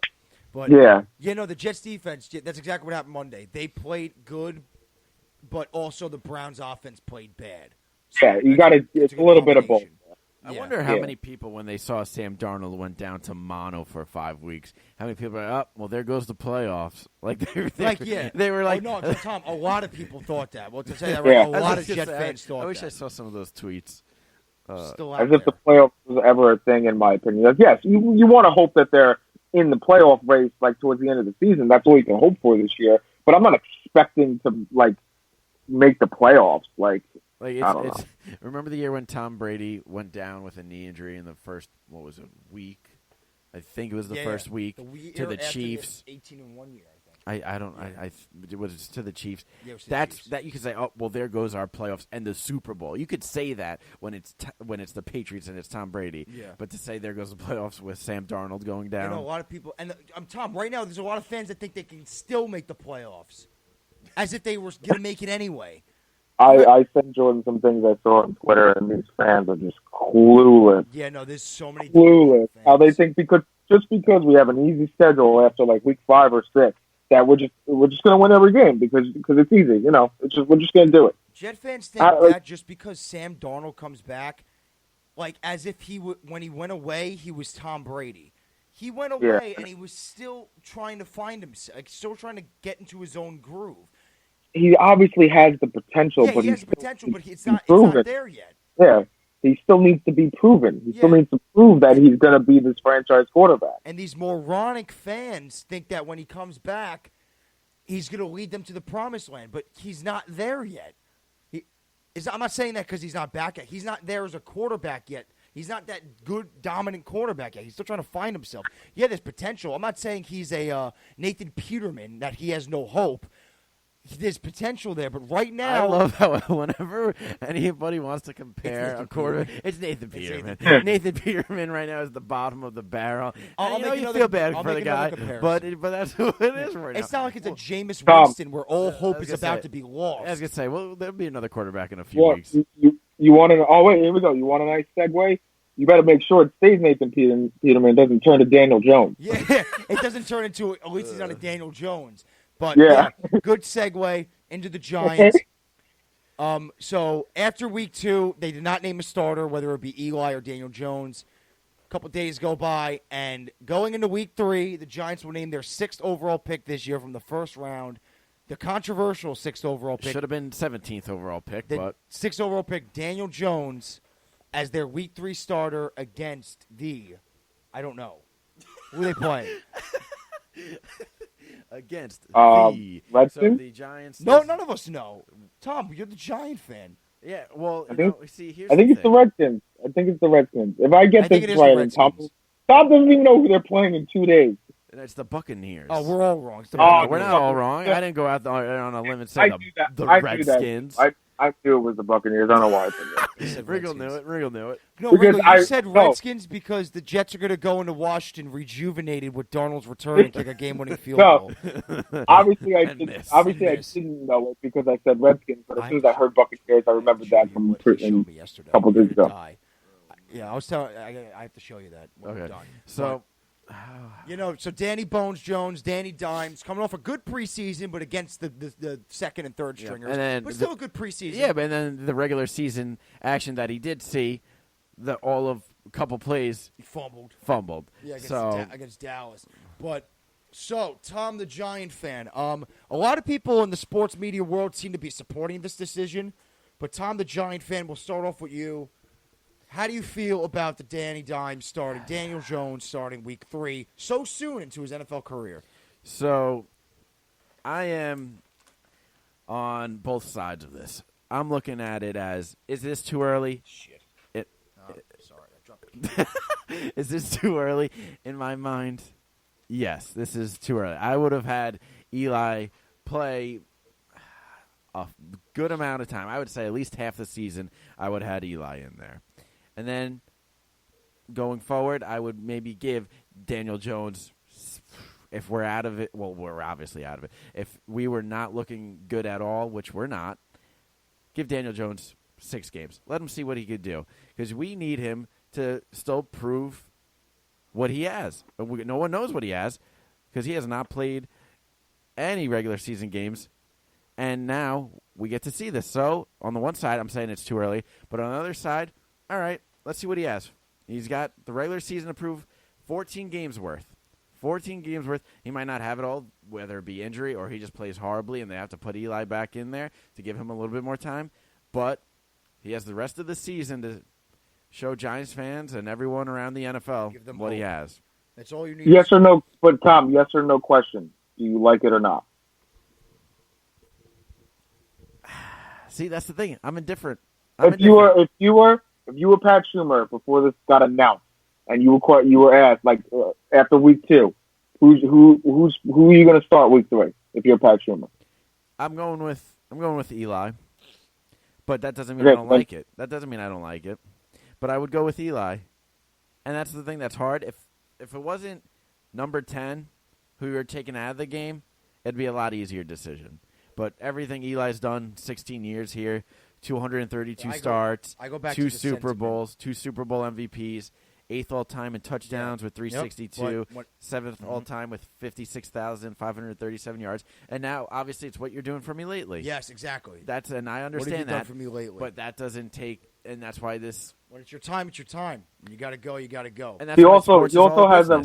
But the Jets defense. That's exactly what happened Monday. They played good, but also the Browns offense played bad. So you got to. It's a little bit of both. I wonder how many people, when they saw Sam Darnold went down to mono for 5 weeks, how many people are well, there goes the playoffs. They were like, oh, no, Tom, a lot of people thought that. Well, to say that, right, a lot of Jet fans thought that. I wish I saw some of those tweets. As if the playoffs was ever a thing, in my opinion. Like, yes, you want to hope that they're in the playoff race, like, towards the end of the season. That's all you can hope for this year. But I'm not expecting to, like, make the playoffs. Like, I don't know. Remember the year when Tom Brady went down with a knee injury in the first, week? I think it was the first week to the Chiefs. 18-1 year, I don't. It was to the Chiefs. Yeah, it That's Chiefs. that you could say. Oh, well, there goes our playoffs and the Super Bowl. You could say that when it's the Patriots and it's Tom Brady. Yeah. But to say there goes the playoffs with Sam Darnold going down. A lot of people, and Tom. Right now, there's a lot of fans that think they can still make the playoffs, as if they were going to make it anyway. I sent Jordan some things I saw on Twitter, and these fans are just clueless. Yeah, no, there's so many clueless. How they think because we have an easy schedule after like week 5 or 6, that we're just going to win every game because it's easy. We're just going to do it. Jet fans think that just because Sam Darnold comes back, like as if when he went away, he was Tom Brady. He went away and he was still trying to find himself, still trying to get into his own groove. He obviously has the potential, but he has the potential, but it's not there yet. Yeah, he still needs to be proven. He still needs to prove that he's going to be this franchise quarterback. And these moronic fans think that when he comes back, he's going to lead them to the promised land, but he's not there yet. I'm not saying that because he's not back yet. He's not there as a quarterback yet. He's not that good, dominant quarterback yet. He's still trying to find himself. Yeah, there's potential. I'm not saying he's a Nathan Peterman, that he has no hope. There's potential there, but right now... I love how whenever anybody wants to compare a quarterback, it's Nathan Peterman. Nathan Peterman right now is the bottom of the barrel. You feel bad for the guy, but that's who it is right now. It's not like it's a Jameis Winston where all hope is about to be lost. I was going to say, well, there'll be another quarterback in a few weeks. You want to... Oh, wait, here we go. You want a nice segue? You better make sure it stays Nathan Peterman. It doesn't turn to Daniel Jones. Yeah, it doesn't turn into... At least he's not a Daniel Jones. But good segue into the Giants. So after week 2, they did not name a starter, whether it be Eli or Daniel Jones. A couple days go by, and going into week 3, the Giants will name their 6th overall pick this year from the first round. The controversial 6th overall pick. Should have been 17th overall pick, but 6th overall pick, Daniel Jones, as their week 3 starter against I don't know. Who are they playing? Against Redskins? So the Giants. No, none of us know. Tom, you're the Giant fan. Yeah, well, I think it's the Redskins. I think it's the Redskins. If I get this right, and Tom doesn't even know who they're playing in 2 days. It's the Buccaneers. Oh, we're all wrong. We're not all wrong. I didn't go out on a limb and say the Redskins. I knew it was the Buccaneers. I don't know why I said that. Wriggle knew it. No, Wriggle, you said Redskins because the Jets are going to go into Washington rejuvenated with Darnold's return and kick a game-winning field goal. Obviously, I didn't know it because I said Redskins, but as soon as I heard Buccaneers, I remembered that from a couple days ago. Yeah, I was telling. I have to show you that when we're done. So So Danny Bones Jones, Danny Dimes, coming off a good preseason, but against the second and third stringers. And then but still a good preseason. Yeah, but then the regular season action that he did see, all of a couple plays. He fumbled. Yeah, against Dallas. But, Tom the Giant fan, a lot of people in the sports media world seem to be supporting this decision. But Tom the Giant fan, we'll start off with you. How do you feel about the Danny Dimes starting, Daniel Jones starting week 3 so soon into his NFL career? So, I am on both sides of this. I'm looking at it as, is this too early? Shit. Sorry, I dropped it. Is this too early? In my mind, yes, this is too early. I would have had Eli play a good amount of time. I would say at least half the season I would have had Eli in there. And then going forward, I would maybe give Daniel Jones, if we're out of it, well, we're obviously out of it. If we were not looking good at all, which we're not, give Daniel Jones 6 games. Let him see what he could do. Because we need him to still prove what he has. No one knows what he has because he has not played any regular season games. And now we get to see this. So on the one side, I'm saying it's too early. But on the other side, all right, let's see what he has. He's got the regular season to prove 14 games worth. 14 games worth. He might not have it all, whether it be injury or he just plays horribly and they have to put Eli back in there to give him a little bit more time. But he has the rest of the season to show Giants fans and everyone around the NFL what he has. That's all you need. Yes or no? But Tom, yes or no question. Do you like it or not? See, that's the thing. I'm indifferent. If you were Pat Schumer before this got announced, and you were asked after week 2, who are you going to start week 3 if you're Pat Schumer? I'm going with Eli, but that doesn't mean I don't like it. That doesn't mean I don't like it, but I would go with Eli, and that's the thing that's hard. If it wasn't number 10 who you're taking out of the game, it'd be a lot easier decision. But everything Eli's done, 16 years here, 232 starts, I go back 2 to Super Bowls, 2 Super Bowl MVPs, 8th all-time in touchdowns with 362, 7th all-time with 56,537 yards. And now, obviously, it's what you're doing for me lately. Yes, exactly. And I understand what have you that. Done for me lately? But that doesn't take, and that's why this. When it's your time, it's your time. You got to go. You got to go. And that's he also has a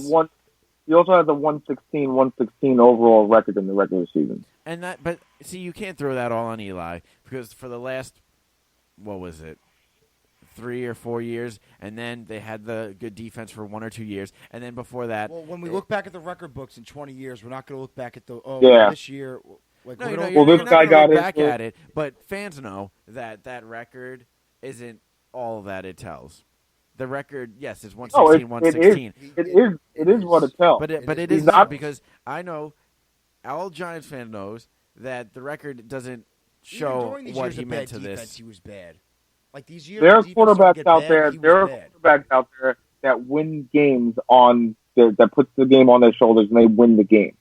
116 overall record in the regular season. But see, you can't throw that all on Eli because for the last, 3 or 4 years, and then they had the good defense for 1 or 2 years, and then before that. Well, when we look back at the record books in 20 years, we're not going to look back at this year. This guy got back at it, but fans know that record isn't all that it tells. The record, yes, is 116, 116. It is what it tells. But it is not because I know all Giants fan knows that the record doesn't show what he meant to this. He was bad. Like these years, there are quarterbacks out there. There are quarterbacks out there that win games that puts the game on their shoulders and they win the game.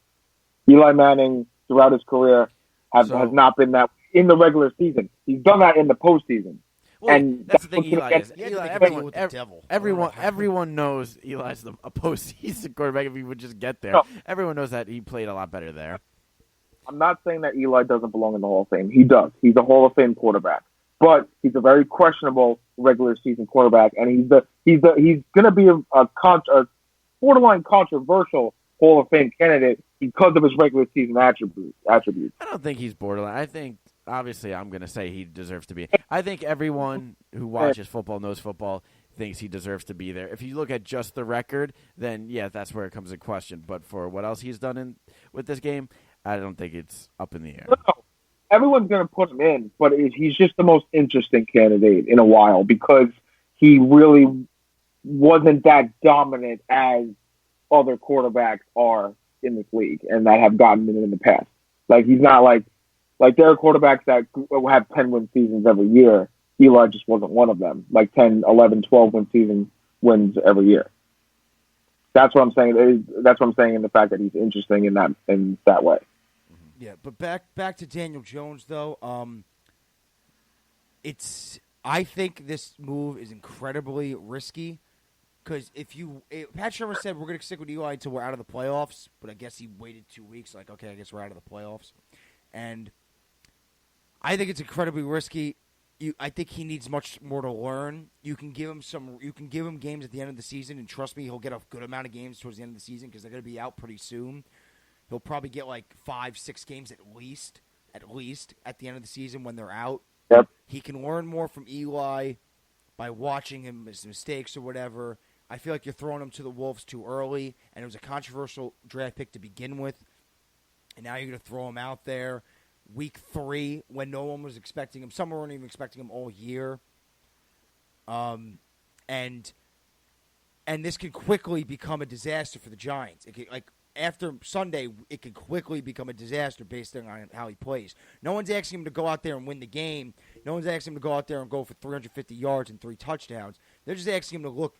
Eli Manning, throughout his career, has not been that in the regular season. He's done that in the postseason. Well, and that's the thing. Eli is. Everyone knows Eli's a postseason quarterback. If he would just get there, everyone knows that he played a lot better there. I'm not saying that Eli doesn't belong in the Hall of Fame. He does. He's a Hall of Fame quarterback, but he's a very questionable regular season quarterback, and he's going to be a borderline controversial Hall of Fame candidate because of his regular season attributes. I don't think he's borderline. I think. Obviously, I'm going to say he deserves to be. I think everyone who watches football, knows football, thinks he deserves to be there. If you look at just the record, then, yeah, that's where it comes in question. But for what else he's done with this game, I don't think it's up in the air. No, everyone's going to put him in, but he's just the most interesting candidate in a while because he really wasn't that dominant as other quarterbacks are in this league and that have gotten in the past. Like, he's not like there are quarterbacks that have 10-win seasons every year. Eli just wasn't one of them. Like 10, 11, 12-win season wins every year. That's what I'm saying. That's what I'm saying in the fact that he's interesting in that way. Yeah, but back to Daniel Jones though. I think this move is incredibly risky Because Pat Shermer said we're going to stick with Eli until we're out of the playoffs, but I guess he waited 2 weeks. Like, okay, I guess we're out of the playoffs, and I think it's incredibly risky. I think he needs much more to learn. You can give him games at the end of the season, and trust me, he'll get a good amount of games towards the end of the season because they're going to be out pretty soon. He'll probably get like 5-6 games at least at the end of the season when they're out. Yep. He can learn more from Eli by watching him his mistakes or whatever. I feel like you're throwing him to the Wolves too early, and it was a controversial draft pick to begin with, and now you're going to throw him out there. Week 3, when no one was expecting him. Some weren't even expecting him all year. And this could quickly become a disaster for the Giants. After Sunday, it could quickly become a disaster based on how he plays. No one's asking him to go out there and win the game. No one's asking him to go out there and go for 350 yards and 3 touchdowns. They're just asking him to look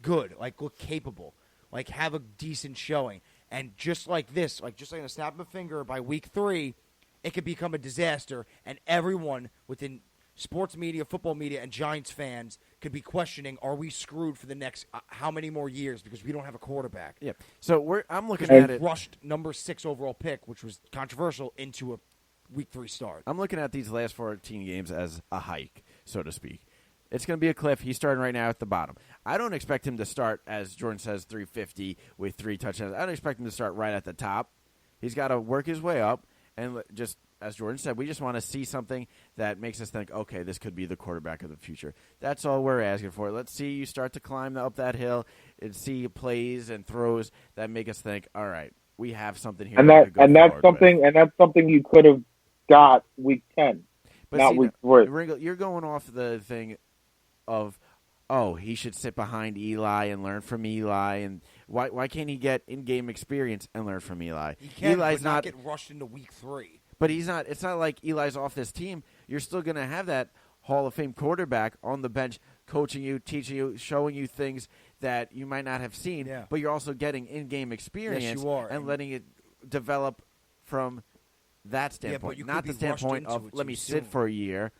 good, look capable, have a decent showing. And just like this, just like a snap of a finger, by week 3, it could become a disaster, and everyone within sports media, football media, and Giants fans could be questioning, are we screwed for the next how many more years because we don't have a quarterback? Yeah. So I'm looking at it. Rushed number 6 overall pick, which was controversial, into a week 3 start. I'm looking at these last 14 games as a hike, so to speak. It's going to be a cliff. He's starting right now at the bottom. I don't expect him to start, as Jordan says, 350 with 3 touchdowns. I don't expect him to start right at the top. He's got to work his way up. And just as Jordan said, we just want to see something that makes us think, okay, this could be the quarterback of the future. That's all we're asking for. Let's see you start to climb up that hill and see plays and throws that make us think, all right, we have something here. That's something you could have got week 10, but not week 3. Ringo, you're going off the thing of, oh, he should sit behind Eli and learn from Eli, and why can't he get in-game experience and learn from Eli? He can, Eli's but not get rushed into week 3. But he's not. It's not like Eli's off this team. You're still going to have that Hall of Fame quarterback on the bench, coaching you, teaching you, showing you things that you might not have seen. Yeah. But you're also getting in-game experience, yes, you are. and letting it develop from that standpoint, not the standpoint of let me sit for a year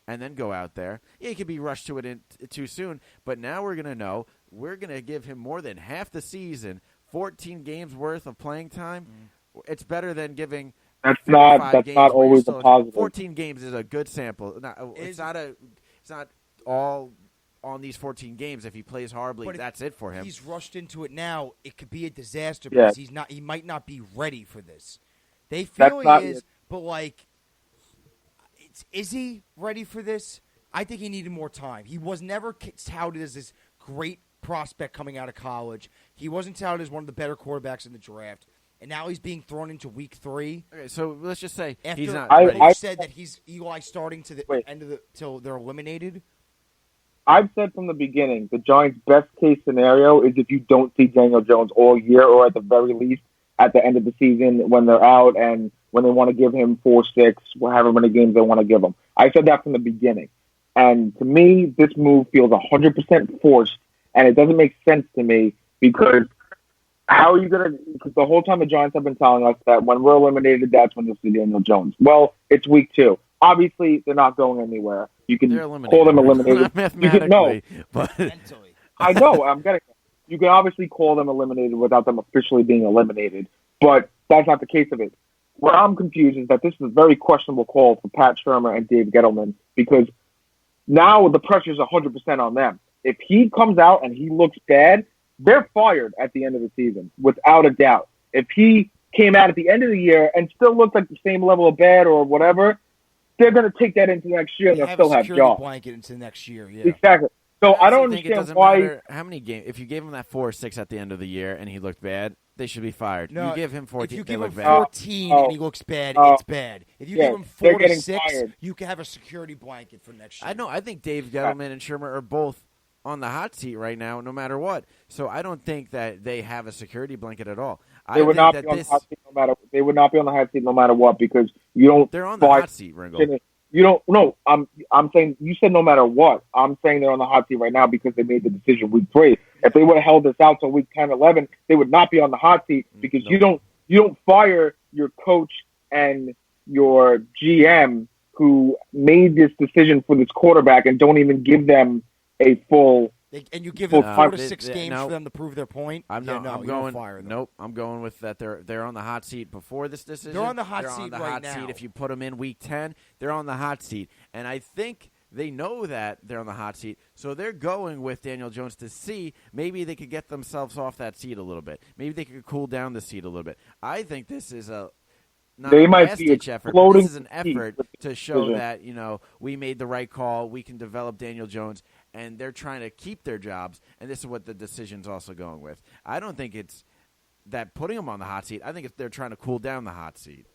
and then go out there. Yeah, he could be rushed to it too soon, but now we're going to know we're going to give him more than half the season, 14 games worth of playing time. It's better than giving that's not always a positive. 14 games is a good sample. It's not all on these 14 games. If he plays horribly, that's it for him. He's rushed into it now. It could be a disaster because he might not be ready for this. They feel he is, but is he ready for this? I think he needed more time. He was never touted as this great prospect coming out of college. He wasn't touted as one of the better quarterbacks in the draft. And now he's being thrown into week 3. Okay, so let's just say after he's not ready. I said that he's Eli starting to the end of till they're eliminated. I've said from the beginning, the Giants' best case scenario is if you don't see Daniel Jones all year, or at the very least at the end of the season when they're out and when they want to give him 4, 6, however many games they want to give him. I said that from the beginning. And to me, this move feels 100% forced, and it doesn't make sense to me because how are you going to – because the whole time the Giants have been telling us that when we're eliminated, that's when you'll see Daniel Jones. Well, it's week 2. Obviously, they're not going anywhere. You can call them eliminated. Not mathematically, but mentally. I know. I'm getting it. You can obviously call them eliminated without them officially being eliminated, but that's not the case of it. Where I'm confused is that this is a very questionable call for Pat Shermer and Dave Gettleman because now the pressure is 100% on them. If he comes out and he looks bad, they're fired at the end of the season, without a doubt. If he came out at the end of the year and still looked like the same level of bad or whatever, they're going to take that into next year and they'll still have jobs. Blanket into next year, yeah. Exactly. So I don't understand why. Matter how many games? If you gave him that 4 or 6 at the end of the year and he looked bad, they should be fired. No, you give him 14. If you give him bad. 14 and he looks bad, it's bad. If you give him 4 to 6, fired. You can have a security blanket for next year. I know. I think Dave Gettleman and Shermer are both on the hot seat right now, no matter what. So I don't think that they have a security blanket at all. They would not be on the hot seat no matter. They would not be on the hot seat no matter what because you don't. They're on the hot seat, Ringo. You don't. No, I'm saying you said no matter what. I'm saying they're on the hot seat right now because they made the decision week 3. If they would have held this out till week 10, 11, they would not be on the hot seat because you don't fire your coach and your GM who made this decision for this quarterback and don't even give them a full And you give them Well, 4 to 6 they- games no. for them to prove their point. I'm yeah, no, no, I'm you going. don't fire them. Nope, I'm going with that. They're on the hot seat before this decision. They're on the hot They're seat on the right hot now. seat. If you put them in week 10, they're on the hot seat, and I think they know that they're on the hot seat, so they're going with Daniel Jones to see maybe they could get themselves off that seat a little bit. Maybe they could cool down the seat a little bit. I think this is not They a might be last-ditch effort. exploding This is an seat effort with to the show decision. that we made the right call. We can develop Daniel Jones, and they're trying to keep their jobs. And this is what the decision's also going with. I don't think it's that putting them on the hot seat. I think they're trying to cool down the hot seat.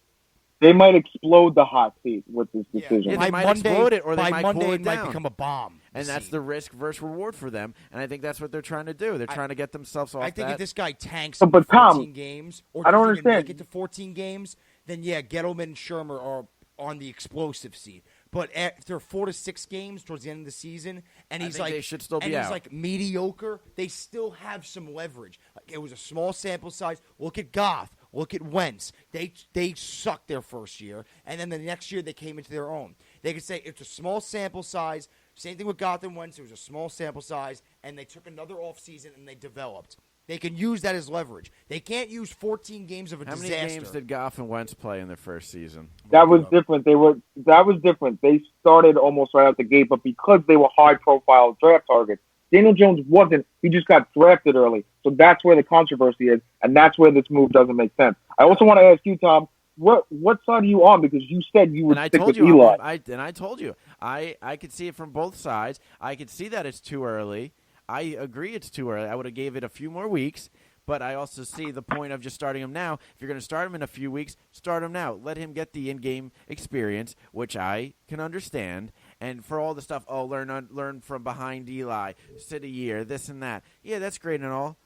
They might explode the hot seat with this decision. Yeah, By they might Monday, explode it, or they by might Monday cool it it might down. become a bomb. And that's the risk versus reward for them. And I think that's what they're trying to do. They're trying to get themselves off I think that. if this guy tanks But in 14 Tom, games, or I don't doesn't even understand. make it to 14 games, then yeah, Gettleman and Shermer are on the explosive seat. But after 4 to 6 games towards the end of the season, and I he's think like, they should still be and he's out. like mediocre, they still have some leverage. Like, it was a small sample size. Look at Goff. Look at Wentz. They sucked their first year, and then the next year they came into their own. They could say it's a small sample size. Same thing with Goff and Wentz. It was a small sample size, and they took another offseason and they developed. They can use that as leverage. They can't use 14 games of a How many disaster. games did Goff and Wentz play in their first season? That was different. That was different. They started almost right out the gate, but because they were high-profile draft targets, Daniel Jones wasn't. He just got drafted early, so that's where the controversy is, and that's where this move doesn't make sense. I also want to ask you, Tom, what side are you on? Because you said you would And I stick told with you, Eli. I told you, I could see it from both sides. I could see that it's too early. I agree it's too early. I would have gave it a few more weeks, but I also see the point of just starting him now. If you're going to start him in a few weeks, start him now. Let him get the in-game experience, which I can understand. And for all the stuff, learn from behind Eli, sit a year, this and that. Yeah, that's great and all.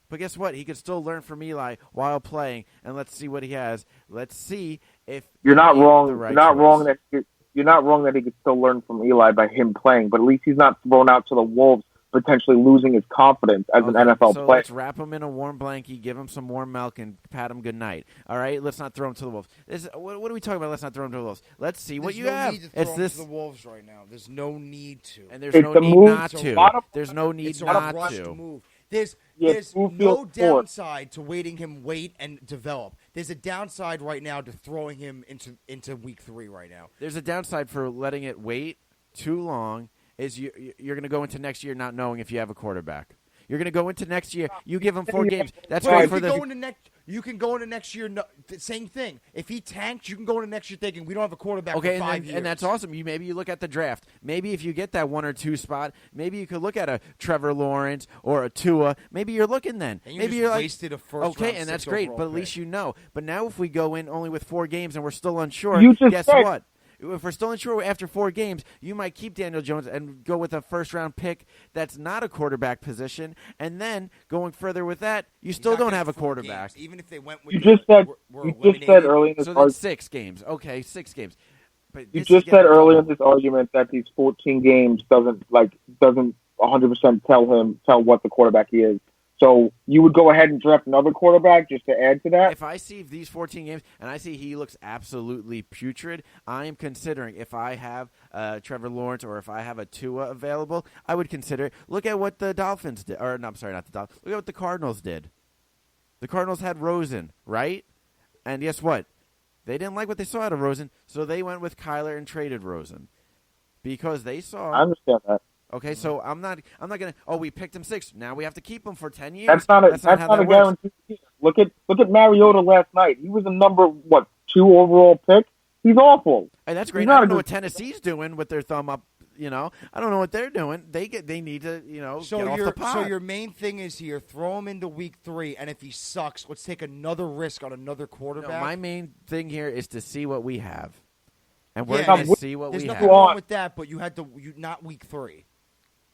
But guess what? He could still learn from Eli while playing, and let's see what he has. Let's see if You're not he made wrong. the right You're not choice. wrong that you're not wrong that he could still learn from Eli by him playing, but at least he's not thrown out to the wolves, potentially losing his confidence as an NFL so player. let's wrap him in a warm blankie, give him some warm milk, and pat him good night. All right? Let's not throw him to the wolves. What are we talking about? Let's not throw him to the wolves. Let's see what There's you no have. need to throw It's him this, to the Wolves right now. There's no need to. and there's It's no the need move. not It's to. a bottom- There's no need It's a not rushed to. move. There's move no feels forced. downside to waiting him wait and develop. There's a downside right now to throwing him into week 3 right now. There's a downside for letting it wait too long. Is you're going to go into next year not knowing if you have a quarterback. You're going to go into next year. You give him 4 games. That's But great you for can the. go into you can go into next year. Same thing. If he tanks, you can go into next year thinking we don't have a quarterback Okay, for 5 years. and that's awesome. Maybe you look at the draft. Maybe if you get that 1 or 2 spot, maybe you could look at a Trevor Lawrence or a Tua. Maybe you're looking then. And you maybe just you're like, wasted a first okay, round and that's 6 great. overall But at least pick. you know. But now if we go in only with 4 games and we're still unsure, You just guess said- what? If we're still unsure after 4 games, you might keep Daniel Jones and go with a first-round pick that's not a quarterback position, and then going further with that, you He's still not don't getting have a 4 quarterback. games. Even if they went with You just said we're you just eliminated. said early in this So argument. that's 6 games. Okay, 6 games. But You this is just getting said earlier in double. this argument that these 14 games doesn't 100% tell what the quarterback he is. So you would go ahead and draft another quarterback just to add to that. If I see these 14 games and I see he looks absolutely putrid, I am considering if I have Trevor Lawrence or if I have a Tua available, I would consider it. Look at what the Dolphins did. Or, no, I'm sorry, not the Dolphins. Look at what the Cardinals did. The Cardinals had Rosen, right? And guess what? They didn't like what they saw out of Rosen, so they went with Kyler and traded Rosen. Because they saw... I understand that. Okay, so I'm not gonna. Oh, we picked him 6. Now we have to keep him for 10 years. That's not how a that works. guarantee. Look at Mariota last night. He was a number 2 overall pick. He's awful. Hey, that's great. He's I not don't a know good- what Tennessee's doing with their thumb up. I don't know what they're doing. They need to get off the pot. So your main thing is here: throw him into week 3, and if he sucks, let's take another risk on another No, quarterback. my main thing here is to see what we have, and we're Yeah, going to there's- see what There's we nothing have. wrong with that, but you not week 3.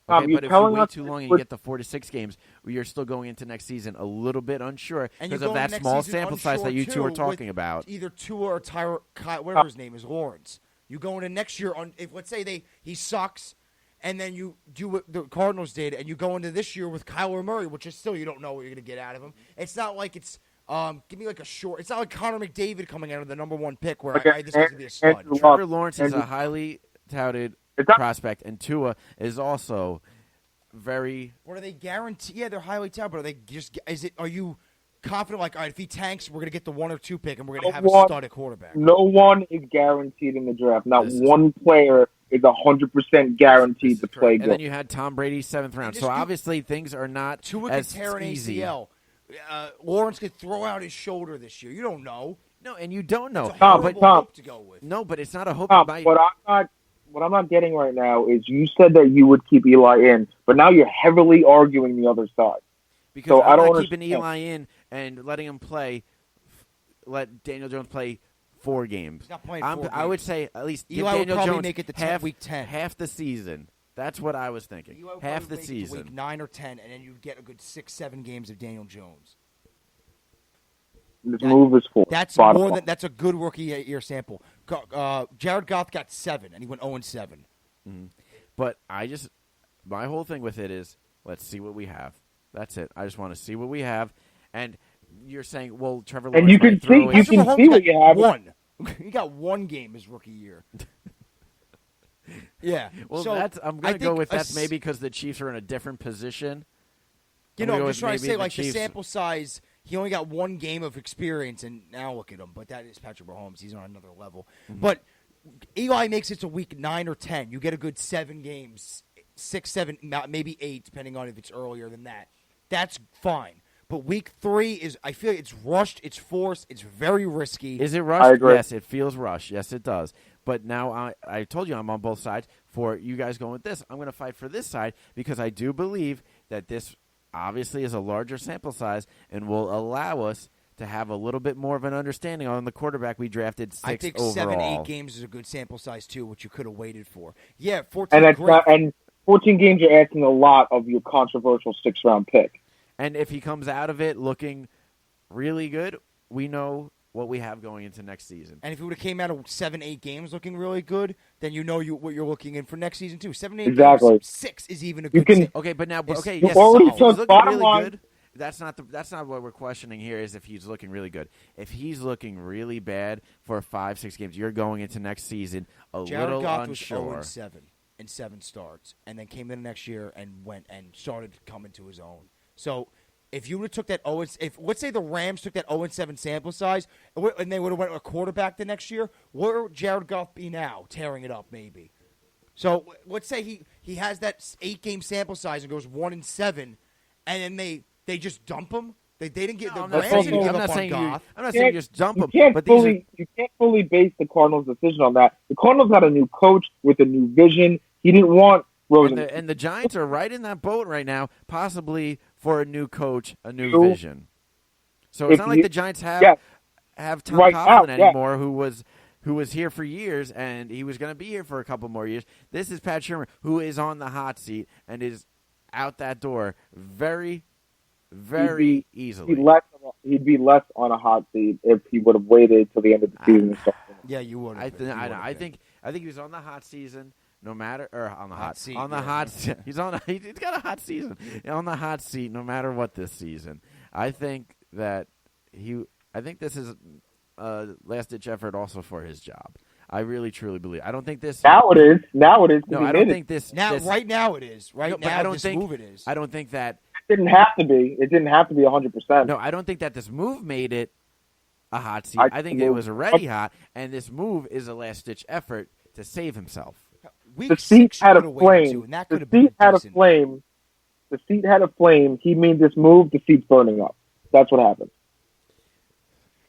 Tom, Okay, you're but if you telling wait us too long and you we're- get the 4 to 6 games, you're still going into next season a little bit unsure And you because of go that into next small season sample size that unsure, you two are too, talking with about. Either Tua or whatever his name is, Lawrence. You go into next year on if let's say he sucks, and then you do what the Cardinals did, and you go into this year with Kyler Murray, which is still you don't know what you're going to get out of him. It's not like it's give me like a short. It's not like Connor McDavid coming out of the number 1 pick where Okay, this guy's going to be a stud. Andrew Luck. Trevor Lawrence is Andrew- a highly touted It's not- prospect, and Tua is also very. What are they guaranteed? Yeah, they're highly touted, but are they just? Are you confident? Like, all right, if he tanks, we're gonna get the 1 or 2 pick, and we're gonna have a stud at quarterback. No one is guaranteed in the draft. Not This one player is 100% guaranteed to play And good. then you had Tom Brady's 7th round. So obviously things are not Tua as could tear an easy. ACL. Lawrence could throw out his shoulder this year. You don't know. No, and you don't know. It's a horrible hope to go with. No, but it's not a hope. Tom, what I'm not getting right now is you said that you would keep Eli in, but now you're heavily arguing the other side. Because so I'm not not keeping understand. Eli in and letting him play. Let Daniel Jones play 4 games. He's not playing 4 I would games. say at least give Eli would Daniel probably Jones make it to half, week 10. half the season. That's what I was thinking. Eli would Half probably the make it to season. week 9 or 10, and then you'd get a good 6-7 games of Daniel Jones. This move is for. That's that's a good rookie year sample. Jared Goff got 7, and he went 0-7. Mm-hmm. But my whole thing with it is, let's see what we have. That's it. I just want to see what we have. And you're saying, well, Trevor Lawrence And you can might throw see, his- you can see what you have. One. He got 1 game his rookie year. Yeah. Well, so I'm going to go think with that's maybe because the Chiefs are in a different position. I'm gonna go just with trying to maybe say, like, the Chiefs. sample size, he only got 1 game of experience, and now look at him. But that is Patrick Mahomes. He's on another level. Mm-hmm. But Eli makes it to week 9 or 10. You get a good 7 games, 6, 7, maybe 8, depending on if it's earlier than that. That's fine. But week 3 is, I feel it's rushed, it's forced, it's very risky. Is it rushed? I agree. Yes, it feels rushed. Yes, it does. But now I told you I'm on both sides. For you guys going with this, I'm going to fight for this side because I do believe that this obviously is a larger sample size and will allow us to have a little bit more of an understanding on the quarterback we drafted 6th I think overall. 7, 8 games is a good sample size, too, which you could have waited for. Yeah, 14 And great. and 14 games are asking a lot of your controversial 6th-round pick. And if he comes out of it looking really good, we know what we have going into next season. And if it would have came out of 7, 8 games looking really good, then you know what you're looking in for next season too. 7, 8 Exactly. games, 6 is even a You good. can- Okay, but now, Yes, okay, you yes, already if he's took looking bottom really line. good. That's not what we're questioning here. Is if he's looking really good. If he's looking really bad for 5, 6 games, you're going into next season a Jared little Goff unsure. was 0-7 in 7 starts, and then came in next year and went and started coming to his own. So if you would have took that 0, if let's say the Rams took that 0-7 sample size, and they would have went with a quarterback the next year, where would Jared Goff be now? Tearing it up, maybe. So let's say he has that 8-game sample size and goes 1-7, and then they just dump him. They didn't get No, the I'm not Rams saying didn't you- give I'm up not on saying you- Goff. I'm not saying you just dump him, You but these are can't fully base the Cardinals' decision on that. The Cardinals had a new coach with a new vision. He didn't want Rosen. and the Giants are right in that boat right now, possibly for a new coach, a new True. vision. So it's If not like you- the Giants yeah. have Tom Right Coughlin now, yeah. anymore, who was here for years and he was going to be here for a couple more years. This is Pat Shermer, who is on the hot seat and is out that door very, very easily. He'd be less on a hot seat if he would have waited till the end of the season. and started. Yeah, you would. I think he was on the hot season. No matter or on the hot seat, on the yeah. hot seat. He's got a hot season on the hot seat. No matter what this season, I think that I think this is a last ditch effort also for his job. I really truly believe. I don't think this. Now it is. No, I don't think this. Now, this, right now it is. Right No, but now, I don't this think- move it is. I don't think that. It didn't have to be. It didn't have to be 100%. No, I don't think that this move made it a hot seat. I I think think it was already hot, and this move is a last ditch effort to save himself. Week The seat 6 had you a could have waited flame. to, and that could The have been seat had a decent. flame. The seat had a flame. He made this move. The seat's burning up. That's what happened.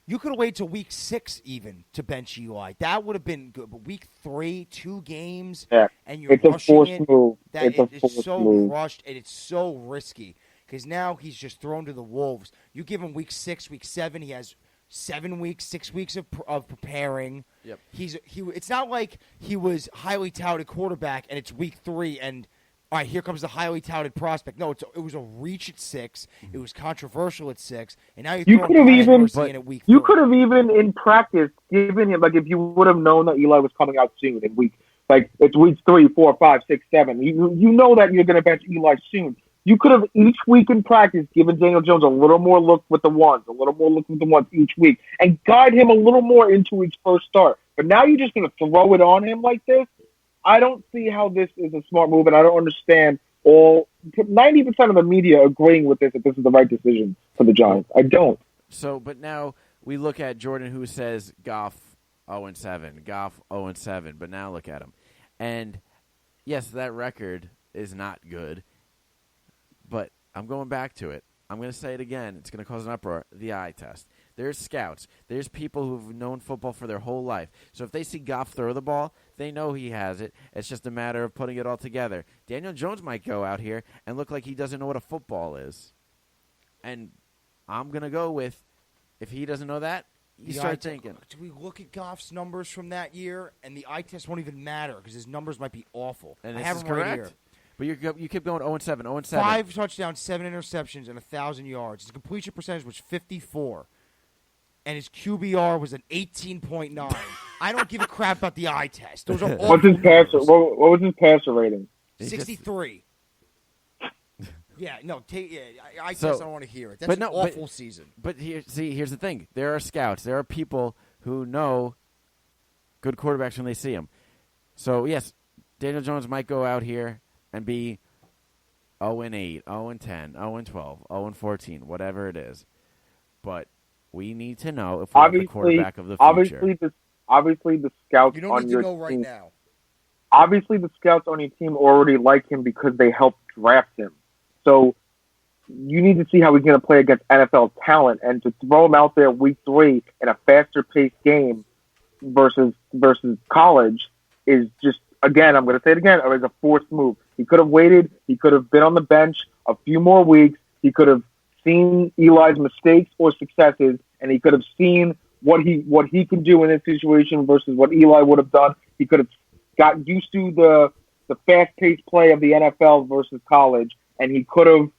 You could have waited till week 6 even to bench Eli. That would have been good. But week 3, 2 games, Yeah. and you're It's a rushing forced it. move. That It's a it's forced so move. rushed and it's so risky because now he's just thrown to the wolves. You give him week 6, week 7, he has 7 weeks, 6 weeks of preparing. Yep. It's not like he was highly touted quarterback and it's week 3 and all right, here comes the highly touted prospect. No, it was a reach at 6. It was controversial at 6, and now You you're could have throwing even- controversy in at week You 3. could have even in practice given him, like, if you would have known that Eli was coming out soon in week, like, it's weeks 3, 4, 5, 6, 7. You know that you're going to bench Eli soon. You could have each week in practice given Daniel Jones a little more look with the ones, each week, and guide him a little more into his first start. But now you're just going to throw it on him like this? I don't see how this is a smart move, and I don't understand all 90% of the media agreeing with this that this is the right decision for the Giants. I don't. So, but now we look at Jordan, who says Goff 0-7, Goff 0-7, but now look at him, and yes, that record is not good, but I'm going back to it. I'm going to say it again. It's going to cause an uproar. The eye test. There's scouts. There's people who've known football for their whole life. So if they see Goff throw the ball, they know he has it. It's just a matter of putting it all together. Daniel Jones might go out here and look like he doesn't know what a football is. And I'm going to go with, if he doesn't know that, you start thinking. Do we look at Goff's numbers from that year, and the eye test won't even matter because his numbers might be awful. And I this have is him right correct. here. But you keep going 0-7, 0-7. 5 touchdowns, 7 interceptions, and 1,000 yards. His completion percentage was 54. And his QBR was an 18.9. I don't give a crap about the eye test. Those are awful What's his passer? numbers. What was his passer rating? 63. Yeah, no, eye So- test, I don't want to hear it. That's but an no, awful season. But here's the thing. There are scouts. There are people who know good quarterbacks when they see them. So, yes, Daniel Jones might go out here and be 0-8, 0-10, 0-12, 0-14, whatever it is. But we need to know if we're the quarterback of the future. Obviously, the scouts You don't on need your to know right team. now. Obviously, the scouts on your team already like him because they helped draft him. So you need to see how he's going to play against NFL talent, and to throw him out there week 3 in a faster-paced game versus college is just, again, I'm going to say it again, it was a forced move. He could have waited. He could have been on the bench a few more weeks. He could have seen Eli's mistakes or successes, and he could have seen what he can do in this situation versus what Eli would have done. He could have got used to the fast-paced play of the NFL versus college, and he could have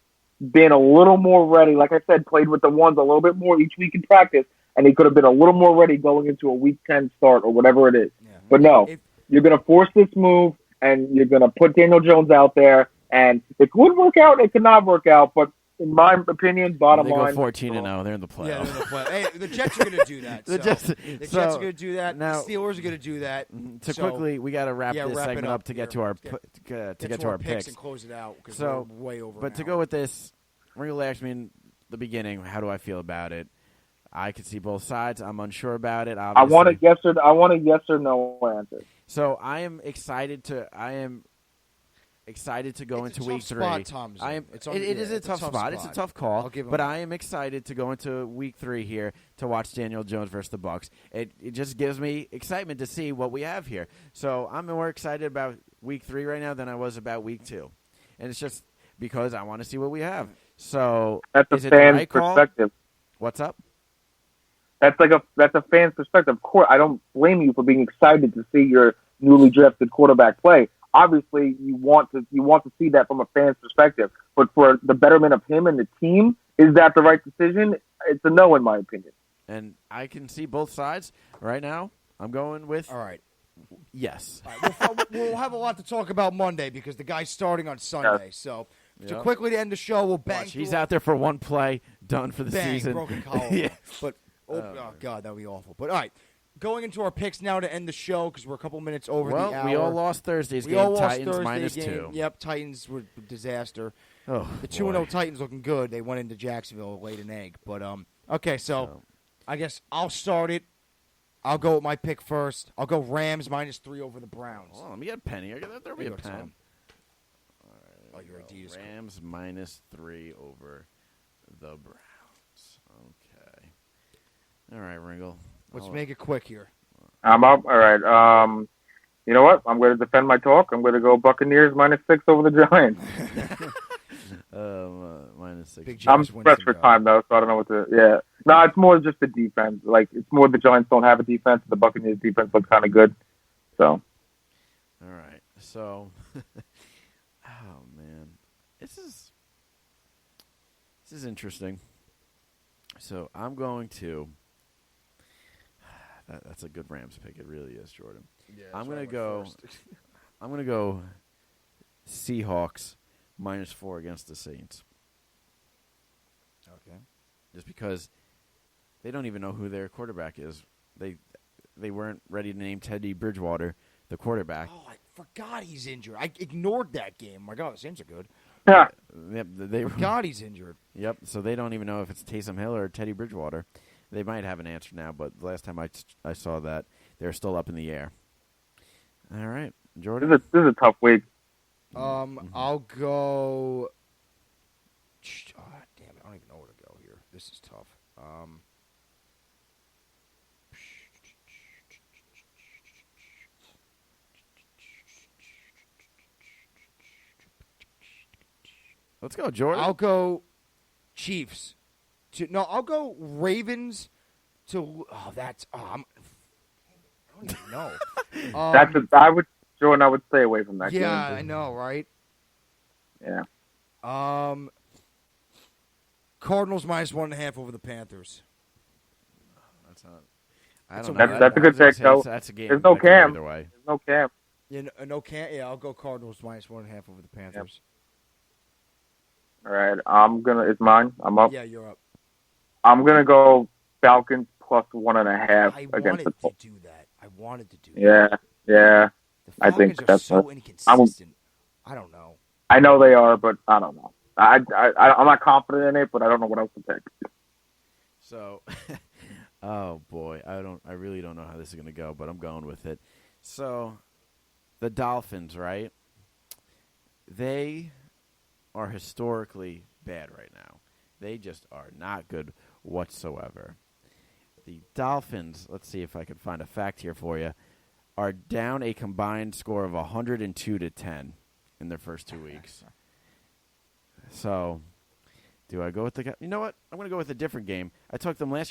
been a little more ready. Like I said, played with the ones a little bit more each week in practice, and he could have been a little more ready going into a Week 10 start or whatever it is. Yeah. But no, you're going to force this move, and you're going to put Daniel Jones out there, and it could work out, it could not work out, but in my opinion, bottom line, they go 14-0. They're in the playoffs. Yeah, they're in the play. Hey, the Jets are going to do that. The so. Jets- The so Jets are going to do that. now- The Steelers are going to do that. Quickly, we got to wrap this wrap it segment up to here. get to our Get to our picks and close it out because So, we're way over. But to an go hour. with this, Ringo asked me in the beginning, how do I feel about it? I could see both sides. I'm unsure about it. I want a yes or no answer. So I am excited to go It's a into tough week 3. spot, Tom. I am. It's It is a tough spot. It's a tough call. I'll give him but that. I am excited to go into week 3 here to watch Daniel Jones versus the Bucs. It just gives me excitement to see what we have here. So I'm more excited about week 3 right now than I was about week 2, and it's just because I want to see what we have. So That's a is it the fan's right call? perspective. What's up? That's a fan's perspective. Of course, I don't blame you for being excited to see your newly drafted quarterback play. Obviously, you want to see that from a fan's perspective. But for the betterment of him and the team, is that the right decision? It's a no, in my opinion. And I can see both sides right now. I'm going with All right. yes. All right, we'll have a lot to talk about Monday because the guy's starting on Sunday. So, to Yep. quickly to end the show, we'll bang. Watch, he's through- out there for one play, done for the bang, season. broken collar. Yeah. But oh God, that would be awful. But all right, going into our picks now to end the show because we're a couple minutes over Well, the hour. we all lost Thursday's We game. all lost Titans Thursday game. -2. Yep, Titans were a disaster. Oh, The 2-0 Titans looking good. They went into Jacksonville, laid an egg. But okay, so I guess I'll start it. I'll go with my pick first. I'll go Rams -3 over the Browns. Hold on, let me get a penny. I got there be Here a you go, pen. Tom. All right, your Adidas card. Rams -3 over the Browns. Okay. All right, Ringle. Let's make it quick here. I'm up. All right. You know what? I'm going to defend my talk. I'm going to go Buccaneers -6 over the Giants. -6. Big I'm Jameis pressed Winston for guy. time, though, so I don't know what to. Yeah. No, it's more just the defense. Like, it's more the Giants don't have a defense. The Buccaneers defense looks kind of good. So. All right. So, oh man, this is interesting. So I'm going to. That's a good Rams pick. It really is, Jordan. Yeah, I'm gonna go. I'm gonna go. Seahawks -4 against the Saints. Okay. Just because they don't even know who their quarterback is. They weren't ready to name Teddy Bridgewater the quarterback. Oh, I forgot he's injured. I ignored that game. My God, the Saints are good. Yep, they God, he's injured. Yep. So they don't even know if it's Taysom Hill or Teddy Bridgewater. They might have an answer now, but the last time I saw that, they're still up in the air. All right, Jordan. This is a tough week. I'll go. Oh, damn it! I don't even know where to go here. This is tough. Let's go, Jordan. I'll go Chiefs. I'll go Ravens to. Oh, that's. I don't even know. Jordan, I would stay away from that game. Yeah, I know, right? Yeah. Cardinals -1.5 over the Panthers. That's not. I don't know. That's a good pick, though. That's a game. There's no that can go Cam. Either way. There's no Cam. No Cam. Yeah, I'll go Cardinals -1.5 over the Panthers. All right. It's mine. I'm up. Yeah, you're up. I'm gonna go Falcons +1.5 I against the wanted to do that. I wanted to do that. Yeah. The I think Falcons are that's so inconsistent. I don't know. I know they are, but I don't know. I'm not confident in it, but I don't know what else to pick. So, oh boy, I really don't know how this is going to go, but I'm going with it. So, the Dolphins, right? They are historically bad right now. They just are not good whatsoever. The Dolphins, let's see if I can find a fact here for you, are down a combined score of 102-10 in their first 2 weeks. So, do I go with the guy? You know what? I'm going to go with a different game. I took them last